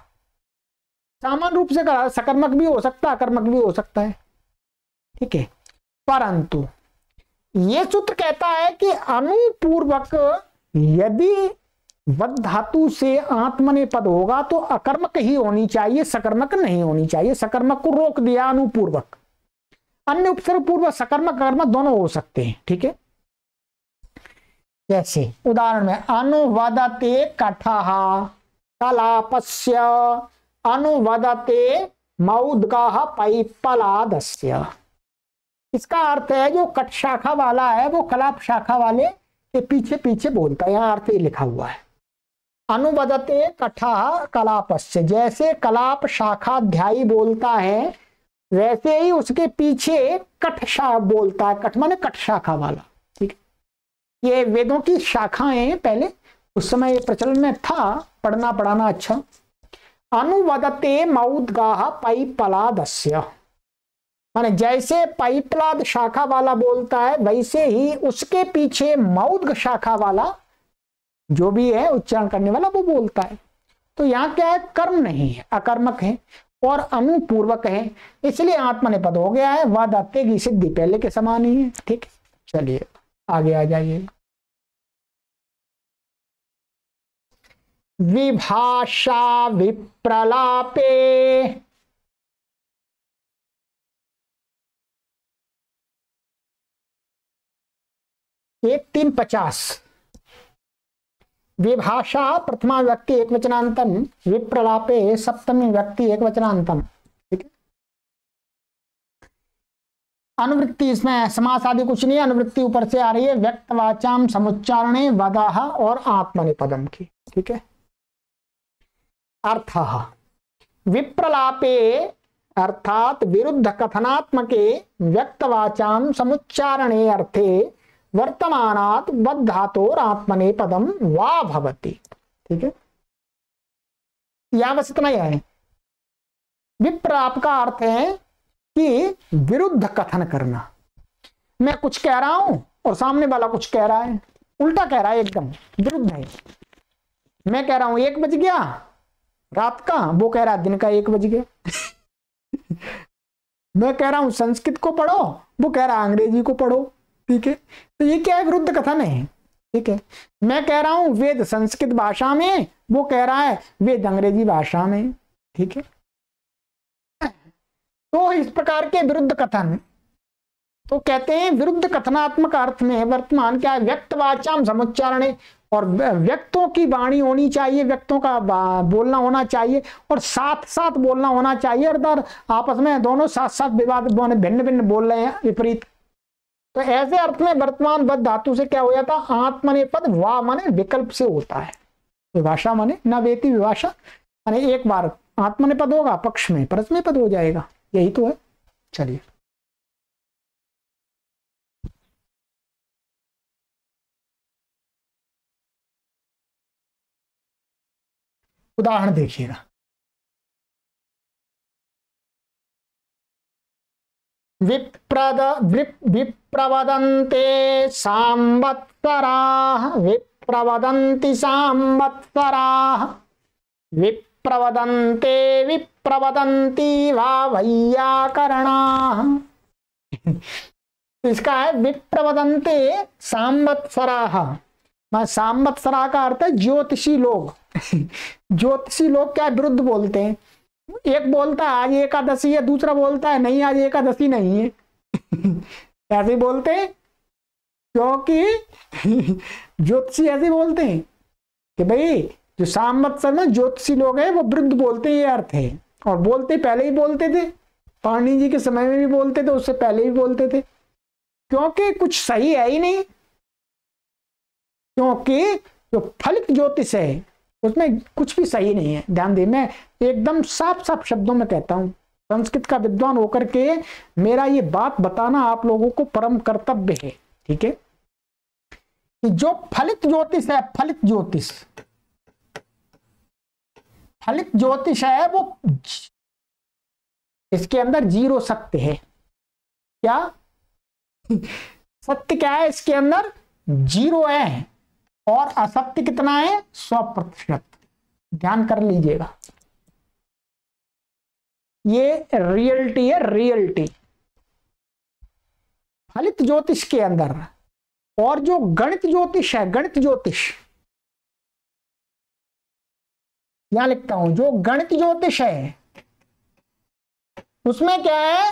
सामान्य रूप से कहा सकर्मक भी हो सकता है अकर्मक भी हो सकता है, ठीक है। परंतु ये सूत्र कहता है कि अनुपूर्वक यदि वद धातु से आत्मनेपद होगा तो अकर्मक ही होनी चाहिए, सकर्मक नहीं होनी चाहिए। सकर्मक को रोक दिया अनुपूर्वक, अन्य उपसर्ग पूर्वक सकर्मक अकर्मक दोनों हो सकते हैं, ठीक है। जैसे उदाहरण में अनुवदते कठः कलापस्य, अनुवदते मौद्गः पैप्पलादस्य। इसका अर्थ है जो कट शाखा वाला है वो कलाप शाखा वाले के पीछे पीछे बोलता है, यहाँ अर्थ ही लिखा हुआ है। अनुवदते कठः कलापस्य, जैसे कलाप शाखाध्यायी बोलता है वैसे ही उसके पीछे कठ शाखा बोलता है, कठ माने कट शाखा वाला, ठीक है। ये वेदों की शाखाएं पहले उस समय प्रचलन में था, पढ़ना पढ़ाना अच्छा। अनुवदते मौद्गः पैप्पलादस्य, माने जैसे पैप्पलाद शाखा वाला बोलता है वैसे ही उसके पीछे मौद्ग शाखा वाला जो भी है उच्चारण करने वाला वो बोलता है। तो यहाँ क्या है, कर्म नहीं है, अकर्मक है और अनुपूर्वक है, इसलिए आत्मनेपद हो गया है। वादात्य की सिद्धि पहले के समान ही है, ठीक है। चलिए आगे आ जाइए। विभाषा विप्रलापे, 1-3-50। विभाषा प्रथमा व्यक्ति एक वचनांतम, विप्रलापे सप्तमी व्यक्ति एक वचनांतम, ठीक है। अनुवृत्ति इसमें समास आदि कुछ नहीं है, अनुवृत्ति ऊपर से आ रही है व्यक्तवाचाम समुच्चारणे वदाह और आत्मनेपदम की, ठीक है। अर्थः विप्रलापे अर्थात विरुद्ध कथनात्मके व्यक्तवाचाम समुच्चारणे अर्थे वर्तमानात् वद धातोर आत्मनेपदम वा भवति, ठीक है। यहां बस इतना ही है। विप्रलाप का अर्थ है कि विरुद्ध कथन करना, मैं कुछ कह रहा हूं और सामने वाला कुछ कह रहा है, उल्टा कह रहा है, एकदम विरुद्ध है। मैं कह रहा हूं 1 बज गया रात का, वो कह रहा है दिन का 1 बज गया। मैं कह रहा हूं संस्कृत को पढ़ो, वो कह रहा है अंग्रेजी को पढ़ो, ठीक है। तो ये क्या है, विरुद्ध कथन है, ठीक है। मैं कह रहा हूं वेद संस्कृत भाषा में, वो कह रहा है वेद अंग्रेजी भाषा में, ठीक है। तो इस प्रकार के विरुद्ध कथन तो कहते हैं विरुद्ध कथनात्मक अर्थ में वर्तमान क्या है, व्यक्तवाचाम समुच्चारणे, और व्यक्तों की वाणी होनी चाहिए, व्यक्तों का बोलना होना चाहिए और साथ साथ बोलना होना चाहिए, अर्थात आपस में दोनों साथ साथ विवाद भिन्न भिन्न बोल रहे हैं विपरीत। तो ऐसे अर्थ में वर्तमान बद धातु से क्या हो जाता, आत्मनेपद वा माने विकल्प से होता है। विभाषा माने न वेति विभाषा, माने एक बार आत्मनेपद होगा पक्ष में परस्मैपद हो जाएगा, यही तो है। चलिए उदाहरण देखिएगा। विप्रवदन्ते सांवत्सराः, विप्रवदन्ति सांवत्सराः, विप्रवदन्ते विप्रवदन्ति वा वैयाकरणाः। इसका है विप्रवदन्ते सांवत्सराः, सांवत्सरा का अर्थ है ज्योतिषी लोग। ज्योतिषी लोग क्या विरुद्ध बोलते हैं, एक बोलता है आज एकादशी है, दूसरा बोलता है नहीं आज एकादशी नहीं है। ऐसे बोलते हैं क्योंकि ज्योतिषी ऐसे बोलते हैं कि भाई जो सांवत्सर में ज्योतिषी लोग हैं वो विरुद्ध बोलते हैं, ये अर्थ है। और बोलते पहले ही बोलते थे, पाणिनि जी के समय में भी बोलते थे, उससे पहले भी बोलते थे, क्योंकि कुछ सही है ही नहीं। क्योंकि जो फलित ज्योतिष है उसमें कुछ भी सही नहीं है। ध्यान दे, मैं एकदम साफ साफ शब्दों में कहता हूं, संस्कृत का विद्वान होकर के मेरा ये बात बताना आप लोगों को परम कर्तव्य है। ठीक है, कि जो फलित ज्योतिष है, फलित ज्योतिष, फलित ज्योतिष है, वो इसके अंदर जीरो सत्य है। क्या सत्य क्या है? इसके अंदर जीरो है, और असत्य कितना है? 100%। ध्यान कर लीजिएगा, ये रियलिटी है, रियलिटी फलित ज्योतिष के अंदर। और जो गणित ज्योतिष है, गणित ज्योतिष, यहां लिखता हूं, जो गणित ज्योतिष है उसमें क्या है?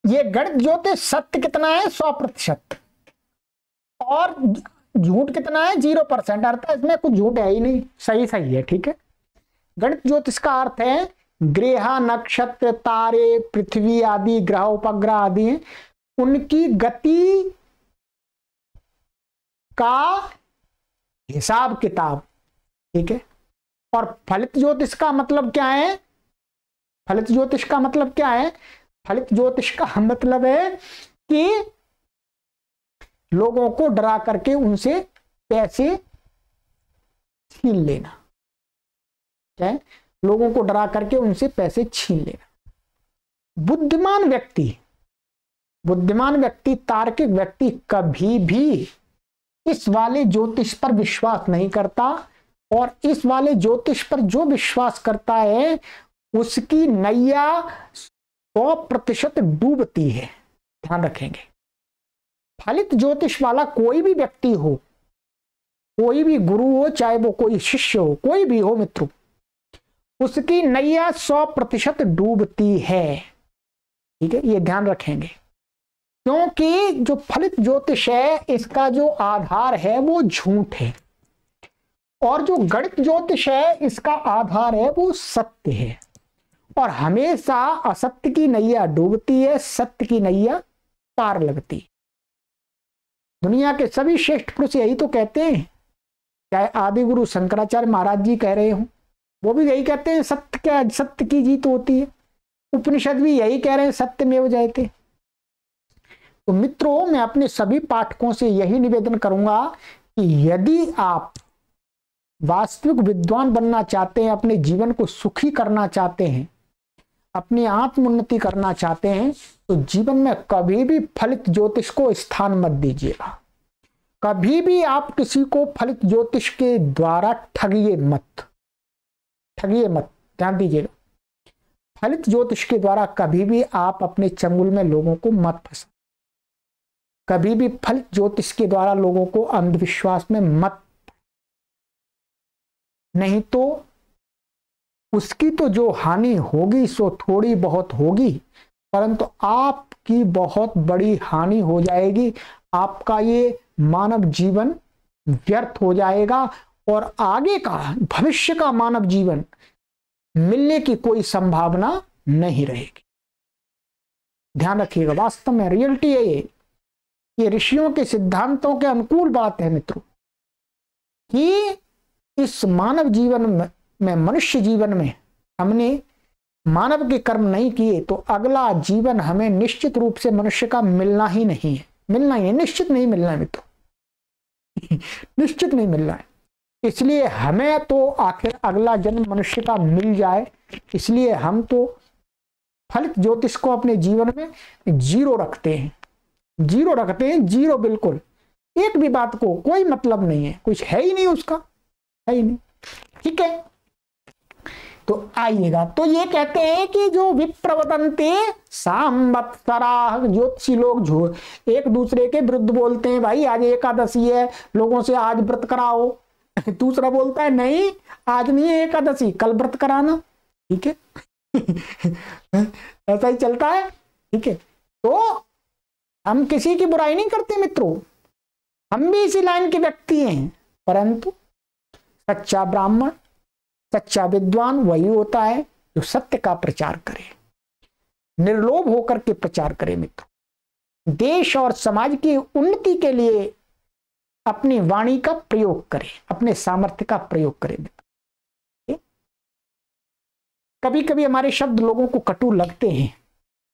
ये गणित ज्योतिष सत्य कितना है? 100%, और झूठ कितना है? 0%। अर्थ है इसमें कुछ झूठ है ही नहीं, सही सही है। ठीक है, गणित ज्योतिष का अर्थ है ग्रह, नक्षत्र, तारे, पृथ्वी आदि ग्रह उपग्रह आदि हैं, उनकी गति का हिसाब किताब। ठीक है, और फलित ज्योतिष का मतलब क्या है? फलित ज्योतिष का मतलब क्या है? फलित ज्योतिष का मतलब है कि लोगों को डरा करके उनसे पैसे छीन लेना। क्या है? लोगों को डरा करके उनसे पैसे छीन लेना। बुद्धिमान व्यक्ति, बुद्धिमान व्यक्ति, तार्किक व्यक्ति कभी भी इस वाले ज्योतिष पर विश्वास नहीं करता, और इस वाले ज्योतिष पर जो विश्वास करता है उसकी नैया 100% डूबती है। ध्यान रखेंगे, फलित ज्योतिष वाला कोई भी व्यक्ति हो, कोई भी गुरु हो, चाहे वो कोई शिष्य हो, कोई भी हो मित्रों, उसकी नैया 100% डूबती है। ठीक है, ये ध्यान रखेंगे, क्योंकि जो फलित ज्योतिष है इसका जो आधार है वो झूठ है, और जो गणित ज्योतिष है इसका आधार है वो सत्य है। और हमेशा असत्य की नैया डूबती है, सत्य की नैया पार लगती है। दुनिया के सभी श्रेष्ठ पुरुष यही तो कहते हैं, चाहे आदि गुरु शंकराचार्य महाराज जी कह रहे हो, वो भी यही कहते हैं, सत्य क्या, सत्य की जीत होती है। उपनिषद भी यही कह रहे हैं, सत्यमेव जयते। तो मित्रों, मैं अपने सभी पाठकों से यही निवेदन करूंगा कि यदि आप वास्तविक विद्वान बनना चाहते हैं, अपने जीवन को सुखी करना चाहते हैं, अपनी आत्मोन्नति करना चाहते हैं, तो जीवन में कभी भी फलित ज्योतिष को स्थान मत दीजिएगा। कभी भी आप किसी को फलित ज्योतिष के द्वारा ठगिए मत, ठगिए मत। ध्यान दीजिएगा, फलित ज्योतिष के द्वारा कभी भी आप अपने चंगुल में लोगों को मत फंसा। कभी भी फलित ज्योतिष के द्वारा लोगों को अंधविश्वास में मत, नहीं तो उसकी तो जो हानि होगी सो थोड़ी बहुत होगी, परंतु आपकी बहुत बड़ी हानि हो जाएगी। आपका ये मानव जीवन व्यर्थ हो जाएगा, और आगे का भविष्य का मानव जीवन मिलने की कोई संभावना नहीं रहेगी। ध्यान रखिएगा, वास्तव में रियलिटी है ये ऋषियों के सिद्धांतों के अनुकूल बात है मित्रों, कि इस मानव जीवन में, मनुष्य जीवन में हमने मानव के कर्म नहीं किए तो अगला जीवन हमें निश्चित रूप से मनुष्य का मिलना ही नहीं है, मिलना ही है, निश्चित नहीं मिलना है मित्रों, निश्चित नहीं मिलना है। इसलिए हमें तो आखिर अगला जन्म मनुष्य का मिल जाए, इसलिए हम तो फलित ज्योतिष को अपने जीवन में जीरो रखते हैं, जीरो रखते हैं, जीरो, बिल्कुल एक भी बात को कोई मतलब नहीं है, कुछ है ही नहीं, उसका है ही नहीं। ठीक है, तो आइएगा, तो ये कहते हैं कि जो विप्रवदन्ते सांवत्सरा, ज्योतिषी लोग एक दूसरे के विरुद्ध बोलते हैं, भाई आज एकादशी है, लोगों से आज व्रत कराओ। दूसरा बोलता है नहीं, आज नहीं है एकादशी, कल व्रत कराना। ठीक है, ऐसा ही चलता है। ठीक है, तो हम किसी की बुराई नहीं करते मित्रों, हम भी इसी लाइन के व्यक्ति हैं, परंतु सच्चा ब्राह्मण, सच्चा विद्वान वही होता है जो सत्य का प्रचार करे, निर्लोभ होकर के प्रचार करे मित्रों। देश और समाज की उन्नति के लिए अपनी वाणी का प्रयोग करें, अपने सामर्थ्य का प्रयोग करें। कभी कभी हमारे शब्द लोगों को कटु लगते हैं,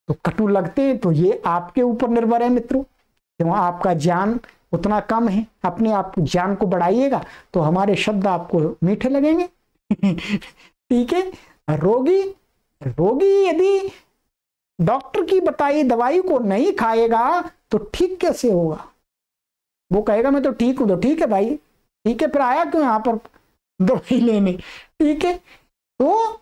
तो कटु लगते हैं तो ये आपके ऊपर निर्भर है मित्रों, क्यों आपका ज्ञान उतना कम है। अपने आप ज्ञान को बढ़ाइएगा तो हमारे शब्द आपको मीठे लगेंगे। ठीक है। रोगी यदि डॉक्टर की बताई दवाई को नहीं खाएगा तो ठीक कैसे होगा? वो कहेगा मैं तो ठीक हूं। तो ठीक है भाई, ठीक है, फिर आया क्यों यहाँ पर दवाई लेने? ठीक है। तो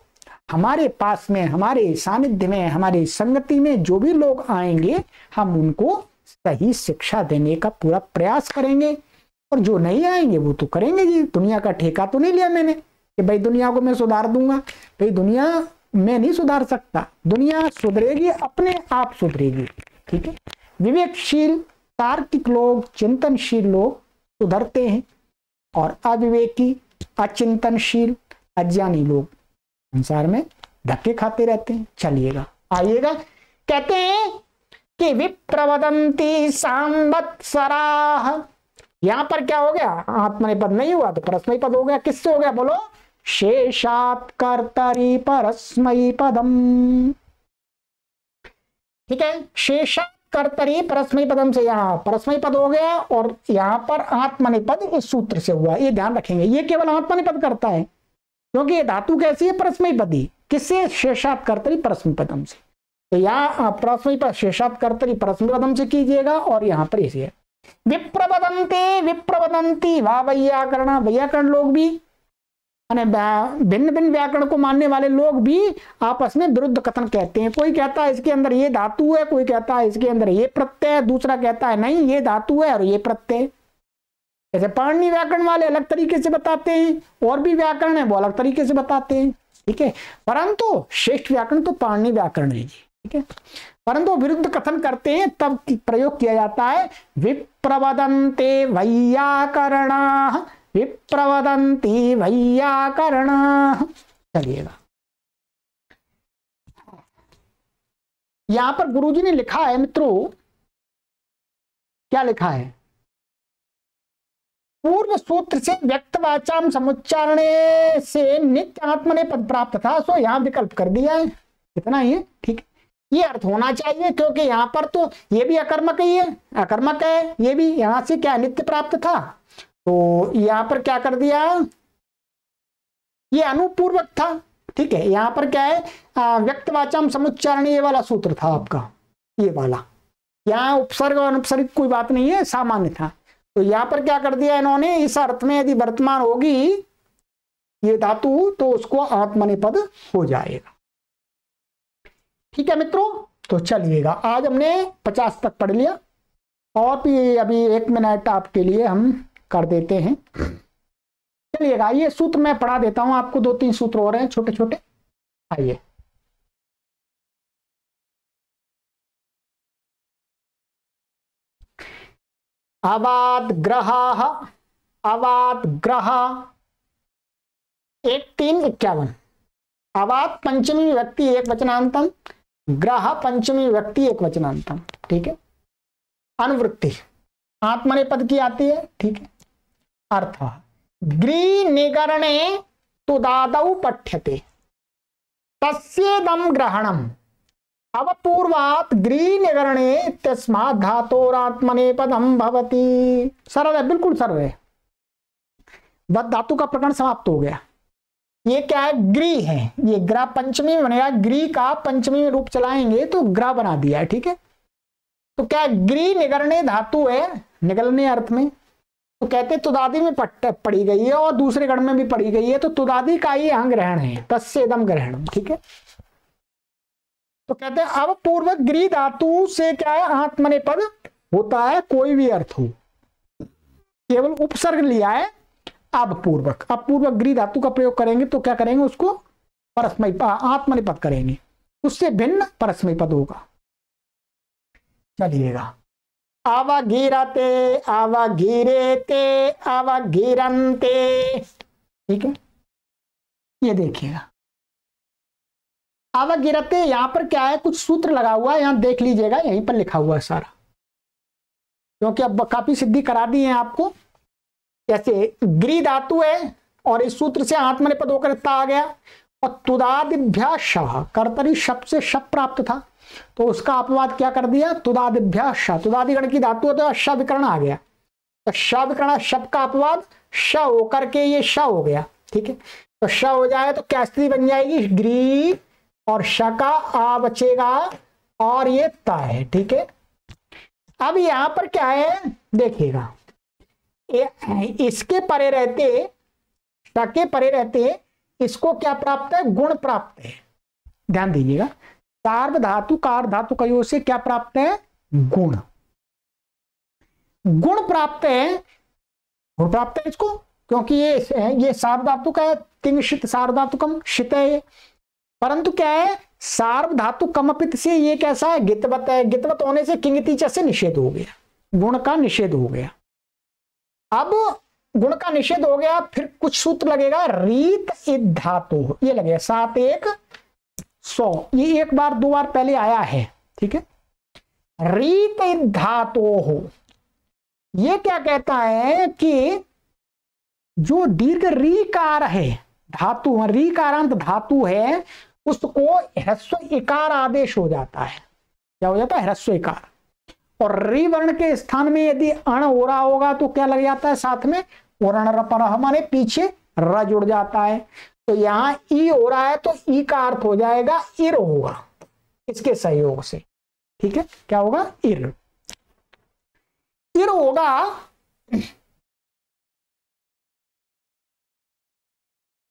हमारे पास में, हमारे सानिध्य में, हमारी संगति में जो भी लोग आएंगे हम उनको सही शिक्षा देने का पूरा प्रयास करेंगे, और जो नहीं आएंगे वो तो करेंगे जी। दुनिया का ठेका तो नहीं लिया मैंने कि भाई दुनिया को मैं सुधार दूंगा। भाई दुनिया मैं नहीं सुधार सकता, दुनिया सुधरेगी अपने आप सुधरेगी। ठीक है। विवेकशील तार्किक लोग, चिंतनशील लोग सुधरते हैं, और अविवेकी, अचिंतनशील, अज्ञानी लोग संसार में धक्के खाते रहते हैं। चलिएगा, आइएगा। कहते हैं कि विप्रवदंती सांवत्सराः। यहां पर क्या हो गया? आत्मनेपद नहीं हुआ तो परस्मैपद हो गया। किससे हो गया बोलो? शेषात् कर्तरि परस्मैपदम्। ठीक है। शेषात् कर्तरि परस्मैपदम से यहां परस्मैपद हो गया, और यहां पर आत्मनेपद इस सूत्र से हुआ। ये ध्यान रखेंगे, ये केवल आत्मनेपद करता है, क्योंकि ये धातु कैसी है? परस्मैपदी। किससे? शेषात् कर्तरि परस्मैपदम से। तो यहाँ परस्मैपद शेषात् कर्तरि परस्मैपदम से कीजिएगा, और यहाँ पर इसे विप्रवदन्ते, विप्रवदन्ति वा वैयाकरण। वैयाकरण लोग भी, भिन्न भिन्न व्याकरण को मानने वाले लोग भी आपस में विरुद्ध कथन कहते हैं। कोई कहता है इसके अंदर ये धातु है, कोई कहता है इसके अंदर ये प्रत्यय है, दूसरा कहता है नहीं ये धातु है और ये प्रत्यय। जैसे पाणिनि व्याकरण वाले अलग तरीके से बताते हैं, और भी व्याकरण है वो अलग तरीके से बताते हैं। ठीक है। परंतु श्रेष्ठ व्याकरण तो पाणिनि व्याकरण है जी। ठीक है। परंतु विरुद्ध कथन करते हैं तब प्रयोग किया जाता है विप्रवदन्ते वैयाकरणाः, विप्रवदन्ति वैयाकरणाः। चलिएगा, यहां पर गुरुजी ने लिखा है मित्रों, क्या लिखा है? पूर्व सूत्र से व्यक्तवाचाम समुच्चारणे से नित्य आत्मनेपद प्राप्त था, सो यहां विकल्प कर दिया है। इतना ही है। ठीक है। ये अर्थ होना चाहिए, क्योंकि यहां पर तो ये भी अकर्मक ही है, अकर्मक है ये भी। यहां से क्या नित्य प्राप्त था, तो यहां पर क्या कर दिया? ये अनुपूर्वक था। ठीक है। यहां पर क्या है? व्यक्तवाचाम समुच्चारण, ये वाला सूत्र था आपका, ये वाला। यहाँ उपसर्ग और अनुपसर्ग कोई बात नहीं है, सामान्य था। तो यहां पर क्या कर दिया इन्होंने? इस अर्थ में यदि वर्तमान होगी ये धातु तो उसको आत्मनेपद हो जाएगा। ठीक है मित्रों। तो चलिएगा, आज हमने 50 तक पढ़ लिया, और भी अभी 1 मिनट आपके लिए हम कर देते हैं। चलिएगा, ये सूत्र मैं पढ़ा देता हूं आपको, 2-3 सूत्र और हैं छोटे छोटे। आइए, अवाद ग्रहाः, अवाद ग्रह 1-3-51। अवाद पंचमी विभक्ति एक वचनांतम, ग्रह पंचमी विभक्ति एक वचनांतम। ठीक है। अनुवृत्ति आत्मनेपद की आती है। ठीक है। अर्थ ग्री निगरणे तुदादौ पठ्यते तस्येदं ग्रहणम अवपूर्वात् ग्री निगरणे तस्मात् धातोरात्मनेपदं भवति। सरल है, बिल्कुल सरल है। बद धातु का प्रकरण समाप्त हो गया। ये क्या है? ग्री है। ये ग्रा पंचमी में बनेगा, ग्री का पंचमी में रूप चलाएंगे तो ग्रा बना दिया है। ठीक है। तो क्या ग्री निगरणे धातु है, निगलने अर्थ में, तो कहते तुदादि में पड़ी गई है और दूसरे गण में भी पड़ी गई है, तो तुदादि का ही यहाँ ग्रहण है, तस्येदं ग्रहणम। ठीक है। तो कहते हैं अब पूर्वक ग्री धातु से क्या है? आत्मनेपद होता है, कोई भी अर्थ हो, केवल उपसर्ग लिया है। अब पूर्वक ग्री धातु का प्रयोग करेंगे तो क्या करेंगे? उसको परस्मैपद आत्मनेपद करेंगे, उससे भिन्न परस्मैपद होगा। चलिएगा, अवगिरते, अवगिरेते, अवगिरन्ते। ठीक है। ये देखिएगा, अवगिरते यहां पर क्या है? कुछ सूत्र लगा हुआ है, यहां देख लीजिएगा, यहीं पर लिखा हुआ है सारा, क्योंकि अब काफी सिद्धि करा दी है आपको। जैसे ग्री धातु है और इस सूत्र से आत्मनेपद होकर ता आ गया, और तुदादिभ्या शः, कर्तरी शब्द से शब प्राप्त था, तो उसका अपवाद क्या कर दिया, तुदादिभ्या शः, तुदादिगण की धातु है तो श विकर्ण आ गया, तो श विकर्ण शब का अपवाद श होकर के ये श हो गया। ठीक है, तो श हो जाए तो क्या स्थिति बन जाएगी, ग्री और श का आ बचेगा और ये ता है। ठीक है, अब यहां पर क्या है देखिएगा, इसके परे रहते, श के परे रहते इसको क्या प्राप्त है, गुण प्राप्त है। ध्यान दीजिएगा, सार्व धातु कार धातु कयो से क्या प्राप्त है, गुण, गुण प्राप्त है, गुण प्राप्त है इसको, क्योंकि ये सार्व धातु का है, तिंग सार्व धातु कम शित है, परंतु क्या है, सार्व धातु कमपित से ये कैसा है, गितवत है, गितवत होने से किंगतीच से निषेध हो गया, गुण का निषेध हो गया। अब गुण का निषेध हो गया, फिर कुछ सूत्र लगेगा, रीत इद धातु, ये लगेगा 7 1 100, ये एक बार दो बार पहले आया है। ठीक है, रीत इद धातु हो, ये क्या कहता है कि जो दीर्घ रीकार है धातु, रीकारांत धातु है, उसको ह्रस्व इकार आदेश हो जाता है। क्या हो जाता है, ह्रस्व इकार, और री वर्ण के स्थान में यदि अण हो रहा होगा तो क्या लग जाता है साथ में, और माने पीछे र जुड़ जाता है, तो यहां ई हो रहा है तो ई का अर्थ हो जाएगा इर होगा इसके सहयोग से। ठीक है, क्या होगा, इर, इर होगा।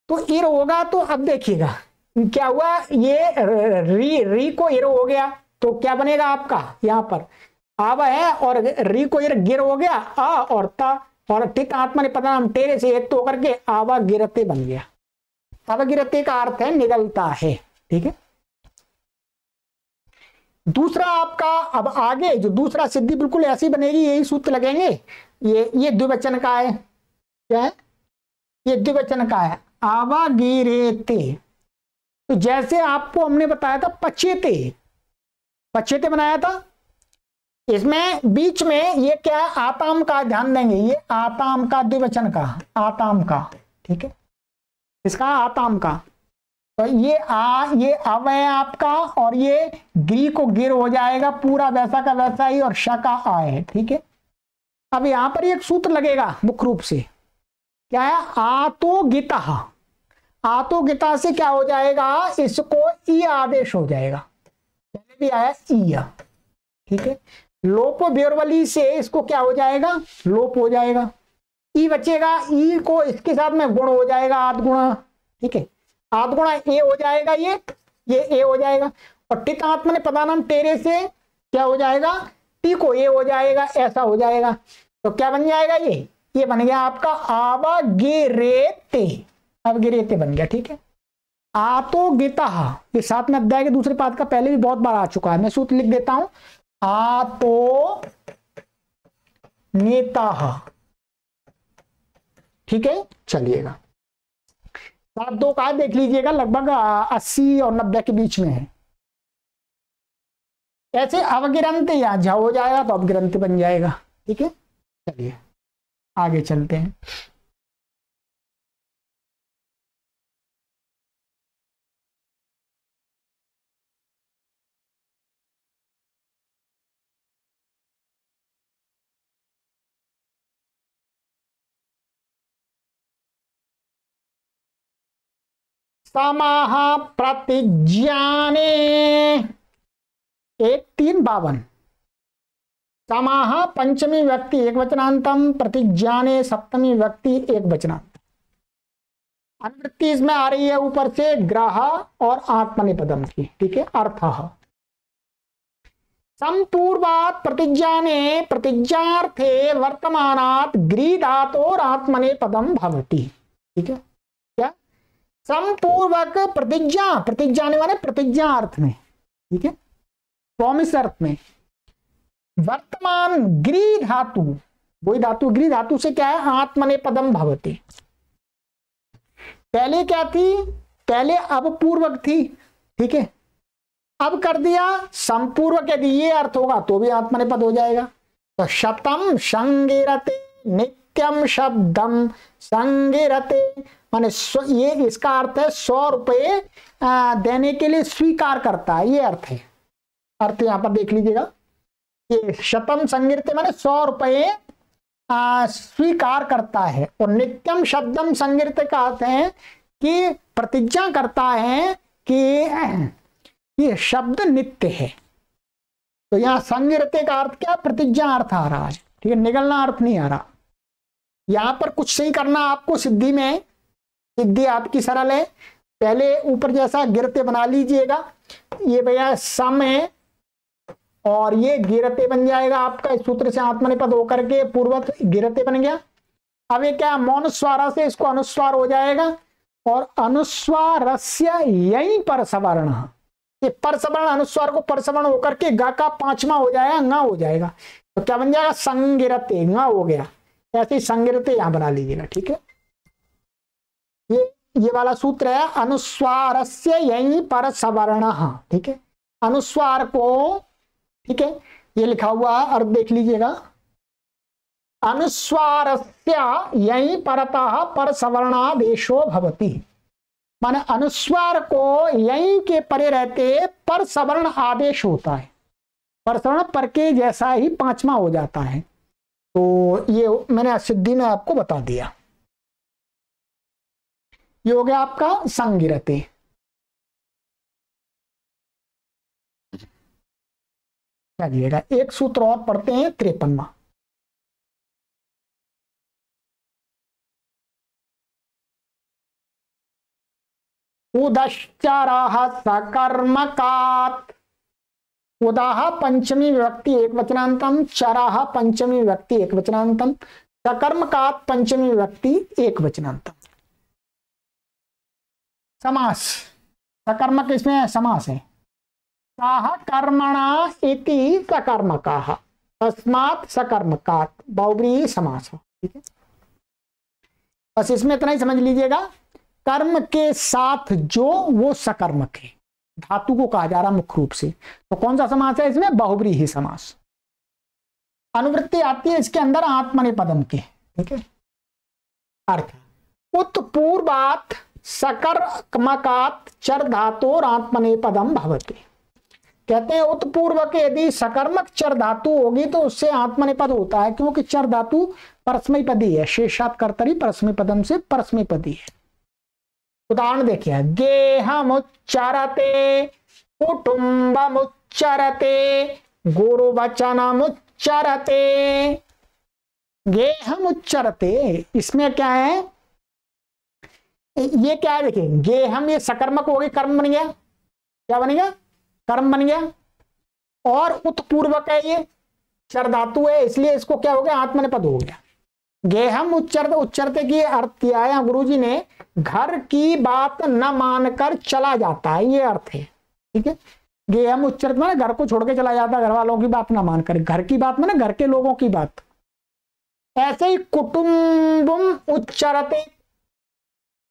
तो इर होगा, तो अब देखिएगा क्या हुआ, ये री को इर हो गया, तो क्या बनेगा आपका, यहां पर आवा है और री को इर गिर हो गया, आ और ता, और टिक आत्मा ने पता हम टेरे से एक तो करके आवा गिरते बन गया। आवा गिरते का अर्थ है निगलता है। ठीक है, दूसरा आपका, अब आगे जो दूसरा सिद्धि बिल्कुल ऐसी बनेगी, यही सूत्र लगेंगे, ये द्विवचन का है, क्या है, ये द्विवचन का है, आवा गिरेते। तो जैसे आपको हमने बताया था पचेते, पचेते बनाया था, इसमें बीच में ये क्या, आताम का ध्यान देंगे, ये आताम का द्विवचन का, आताम का। ठीक है, इसका आताम का, तो ये ये अव है आपका, और ये गिरी को गिर हो जाएगा पूरा वैसा का वैसा ही, और श का आ है। ठीक है, अब यहां पर एक सूत्र लगेगा मुख्य रूप से, क्या है, आतो गिता, आतो गिता से क्या हो जाएगा, इसको ई आदेश हो जाएगा, पहले भी आया ई। ठीक है, लोप बेरवली से इसको क्या हो जाएगा, लोप हो जाएगा, ई बचेगा, ई को इसके साथ में गुण हो जाएगा, आदगुणा। ठीक है, आदगुणा ए हो जाएगा, ये ए हो जाएगा, और टिक आत्मा ने पदानाम टेरे से क्या हो जाएगा, टी को ए हो जाएगा, ऐसा हो जाएगा। तो क्या बन जाएगा, ये बन गया आपका आवागिरेते, अवगिरेते बन गया। ठीक है, आतो गिता, ये 7वें अध्याय के दूसरे पाद का पहले भी बहुत बार आ चुका है, मैं सूत्र लिख देता हूं, आतो नेता। ठीक है, चलिएगा, 7 2 का देख लीजिएगा, लगभग 80 और 90 के बीच में है। ऐसे अवगिरंत या झ हो जाएगा तो अवगिरंत बन जाएगा। ठीक है, चलिए आगे चलते हैं। समाह प्रतिज्ञाने 1 3 52, समाह पंचमी व्यक्ति एक वचनांतम, प्रतिज्ञाने सप्तमी व्यक्ति एक वचनांत। अनुवृत्ति इसमें आ रही है ऊपर से ग्रह और आत्मनेपदम की। ठीक है, अर्थ संपूर्वात प्रतिज्ञाने प्रतिज्ञार्थे वर्तमानात ग्री धातोर आत्मनेपदम भवति। ठीक है, क्या, संपूर्वक प्रतिज्ञा, प्रतिज्ञाने माने प्रतिज्ञा अर्थ में। ठीक है, प्रॉमिस अर्थ में, वर्तमान ग्री धातु, वही धातु ग्री धातु से क्या है, आत्मनेपदम भवति। पहले क्या थी, पहले अब पूर्वक थी। ठीक है, अब कर दिया संपूर्वक, यदि ये अर्थ होगा तो भी आत्मनेपद हो जाएगा। तो शतम संगिरते नित्य नित्यम शब्दम संगिरते, माने ये इसका अर्थ है 100 रुपये देने के लिए स्वीकार करता है, ये अर्थ है। अर्थ यहाँ पर देख लीजिएगा, ये शतम संगिरते माने 100 रुपये स्वीकार करता है, और नित्यम शब्दम संगिरते का अर्थ है कि प्रतिज्ञा करता है कि ये शब्द नित्य है। तो यहाँ संगिरते का अर्थ क्या, प्रतिज्ञा अर्थ आ रहा है, ठीक है, निगलना अर्थ नहीं आ रहा। यहाँ पर कुछ सही करना आपको सिद्धि में, सिद्धि आपकी सरल है। पहले ऊपर जैसा गिरते बना लीजिएगा, ये भैया सम है और ये गिरते बन जाएगा आपका, इस सूत्र से आत्मनेपद होकर के पूर्वत गिरते बन गया। अब ये क्या, मौन स्वारा से इसको अनुस्वार हो जाएगा, और अनुस्वारस्य यही पर सवर्ण, ये पर सवर्ण अनुस्वार को पर सवर्ण होकर के गा का 5वां हो जाएगा, ङ हो जाएगा, तो क्या बन जाएगा, संगिरते, ङ हो गया। ऐसे ही संगिरते यहां बना लीजिएगा, ठीक है। ये वाला सूत्र है, अनुस्वारस्य यही पर सवर्ण, ठीक है, अनुस्वार को, ठीक है, ये लिखा हुआ अर्थ देख लीजिएगा, अनुस्वारस्य यही परतः पर सवर्णादेशो भवति, माने अनुस्वार को यही के परे रहते पर सवर्ण आदेश होता है, पर सवर्ण पर के जैसा ही 5वां हो जाता है। तो ये मैंने सिद्धि में आपको बता दिया। ये हो गया आपका संगिरते। चलिएगा एक सूत्र और पढ़ते हैं, 53वां। उदश्चरः सकर्मकात्, उदाह पंचमी विभक्ति एक वचनांतम, चराह पंचमी विभक्ति एक वचनांतम, सकर्मकात् पंचमी विभक्ति एक वचनांतम। समास, सकर्मक इसमें समास है, साह कर्मणा इति सकर्मकाः, तस्मात् सकर्मकात्, बहुब्रीहि समास, ठीक है। बस इसमें इतना ही समझ लीजिएगा, कर्म के साथ जो वो सकर्मक है, धातु को कहा जा रहा मुख्य रूप से। तो कौन सा समास है इसमें, बहुब्रीहि समास। अनुवृत्ति आती है इसके अंदर आत्मनेपदम के, ठीक है। अर्थ, उत्पूर्वात् सकर्मकात् चर धातोर आत्मनेपदम भवति, कहते हैं उत्पूर्व के यदि सकर्मक चर धातु होगी तो उससे आत्मनेपद होता है, क्योंकि चर धातु परस्मैपदी है, शेषात् कर्तरी परस्मैपदम से परस्मैपदी है। उदाहरण देखिए, गेहमुच्चरते, कुटुम्बमुच्चरते, गुरुवचनमुच्चरते, गेहमुच्चरते, इसमें क्या है, ये क्या है, देखिए गेहम ये सकर्मक हो गई, कर्म बन गया, क्या बन गया, कर्म बन गया, और उत्पूर्वक है, ये चर धातु है, इसलिए इसको क्या हो गया, आत्मनेपद हो गया। गेहम उच्चरते की अर्थ किया है गुरु जी ने, घर की बात न मानकर चला जाता है, ये अर्थ है, ठीक है। गेहम उच्चरते माने घर को छोड़ के चला जाता है, घर वालों की बात ना मानकर, घर की बात माने घर के लोगों की बात। ऐसे ही कुटुम्बम उच्चरते,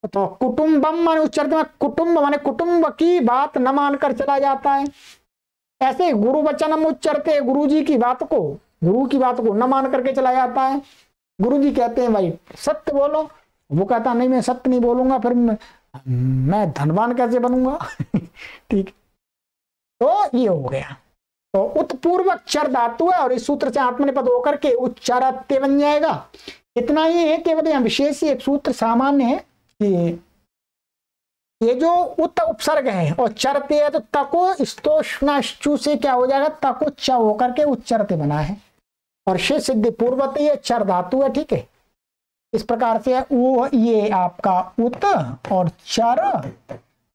तो कुटुम्बम माने उच्चरते में कुटुंब माने कुटुंब की बात न मानकर चला जाता है। ऐसे गुरु वचनम उच्चरते, गुरु जी की बात को, गुरु की बात को न मान करके चला जाता है। गुरु जी कहते हैं भाई सत्य बोलो, वो कहता नहीं मैं सत्य नहीं बोलूंगा, फिर मैं धनवान कैसे बनूंगा ठीक, तो ये हो गया। तो उत्पूर्वक चर धातु है और इस सूत्र से आत्मनेपद होकर के उच्चारते बन जाएगा। इतना ही है, केवल यहाँ विशेष एक सूत्र सामान्य है कि ये जो उत उपसर्ग है और चरते है, तो तको स्तोष्णाश्चु से क्या हो जाएगा, तको च होकर के उच्चरते बना है, और शेष सिद्धि पूर्वत ये चर धातु है, ठीक है। इस प्रकार से वो ये आपका उत और चर,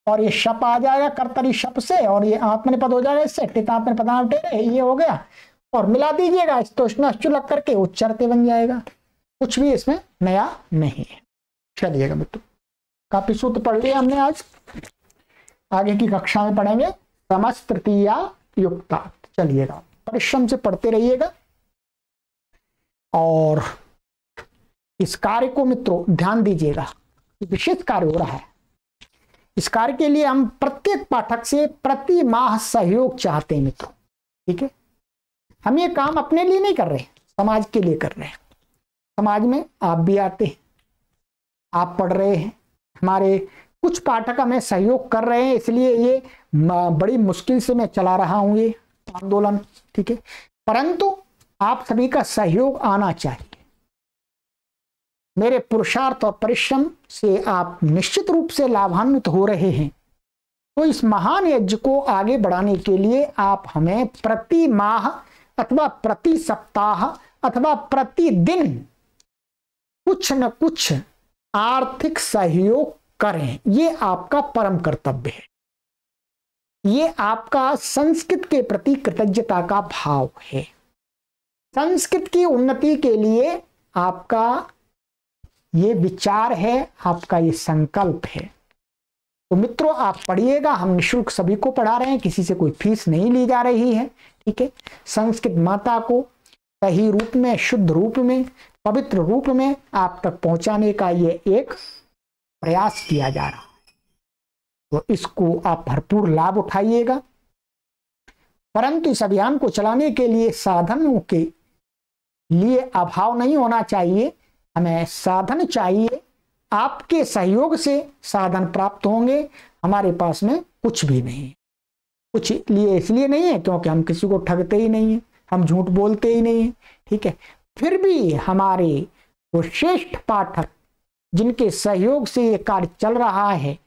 और ये शप आ जाएगा कर्तरी शप से, और ये आत्मनेपद हो जाएगा इससे, टितात्मनेपदाम टेरे, ये हो गया, और मिला दीजिएगा स्तोष्णाश्चु लग करके उच्चरते बन जाएगा। कुछ भी इसमें नया नहीं है। चलिएगा मित्रों, काफी सूत्र पढ़ लिया हमने आज, आगे की कक्षा में पढ़ेंगे समस्त तृतीया युक्ता। चलिएगा परिश्रम से पढ़ते रहिएगा, और इस कार्य को मित्रों ध्यान दीजिएगा, विशेष कार्य हो रहा है। इस कार्य के लिए हम प्रत्येक पाठक से प्रति माह सहयोग चाहते हैं मित्रों, ठीक है। हम ये काम अपने लिए नहीं कर रहे, समाज के लिए कर रहे हैं। समाज में आप भी आते हैं, आप पढ़ रहे हैं, हमारे कुछ पाठक हमें सहयोग कर रहे हैं, इसलिए ये बड़ी मुश्किल से मैं चला रहा हूं ये आंदोलन, ठीक है। परंतु आप सभी का सहयोग आना चाहिए। मेरे पुरुषार्थ और परिश्रम से आप निश्चित रूप से लाभान्वित हो रहे हैं। तो इस महान यज्ञ को आगे बढ़ाने के लिए आप हमें प्रति माह अथवा प्रति सप्ताह अथवा प्रतिदिन कुछ न कुछ आर्थिक सहयोग करें। ये आपका परम कर्तव्य है, ये आपका संस्कृत के प्रति कृतज्ञता का भाव है। संस्कृत की उन्नति के लिए आपका ये विचार है, आपका ये संकल्प है। तो मित्रों, आप पढ़िएगा, हम निःशुल्क सभी को पढ़ा रहे हैं, किसी से कोई फीस नहीं ली जा रही है, ठीक है। संस्कृत माता को सही रूप में, शुद्ध रूप में, पवित्र रूप में आप तक पहुंचाने का ये एक प्रयास किया जा रहा है। तो इसको आप भरपूर लाभ उठाइएगा। परंतु इस अभियान को चलाने के लिए साधनों के लिए अभाव नहीं होना चाहिए, हमें साधन चाहिए। आपके सहयोग से साधन प्राप्त होंगे, हमारे पास में कुछ भी नहीं। कुछ लिए इसलिए नहीं है क्योंकि हम किसी को ठगते ही नहीं है, हम झूठ बोलते ही नहीं है, ठीक है। फिर भी हमारे वो श्रेष्ठ पाठक जिनके सहयोग से ये कार्य चल रहा है,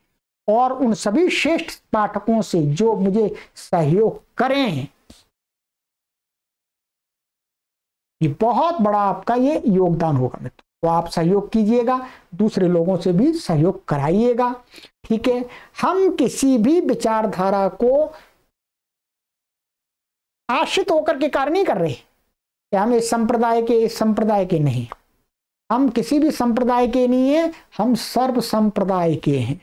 और उन सभी श्रेष्ठ पाठकों से जो मुझे सहयोग करें, ये बहुत बड़ा आपका ये योगदान होगा मित्र। तो आप सहयोग कीजिएगा, दूसरे लोगों से भी सहयोग कराइएगा, ठीक है। हम किसी भी विचारधारा को आश्रित होकर के कार्य नहीं कर रहे कि हम इस संप्रदाय के नहीं, हम किसी भी संप्रदाय के नहीं है, हम सर्व संप्रदाय के हैं,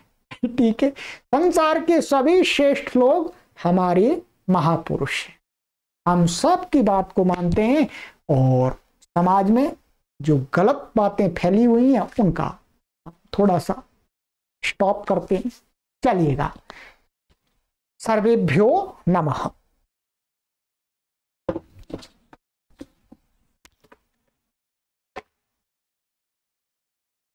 ठीक है। संसार के सभी श्रेष्ठ लोग हमारे महापुरुष हैं, हम सब की बात को मानते हैं, और समाज में जो गलत बातें फैली हुई हैं उनका थोड़ा सा स्टॉप करते हैं। चलिएगा, सर्वेभ्यो नमः।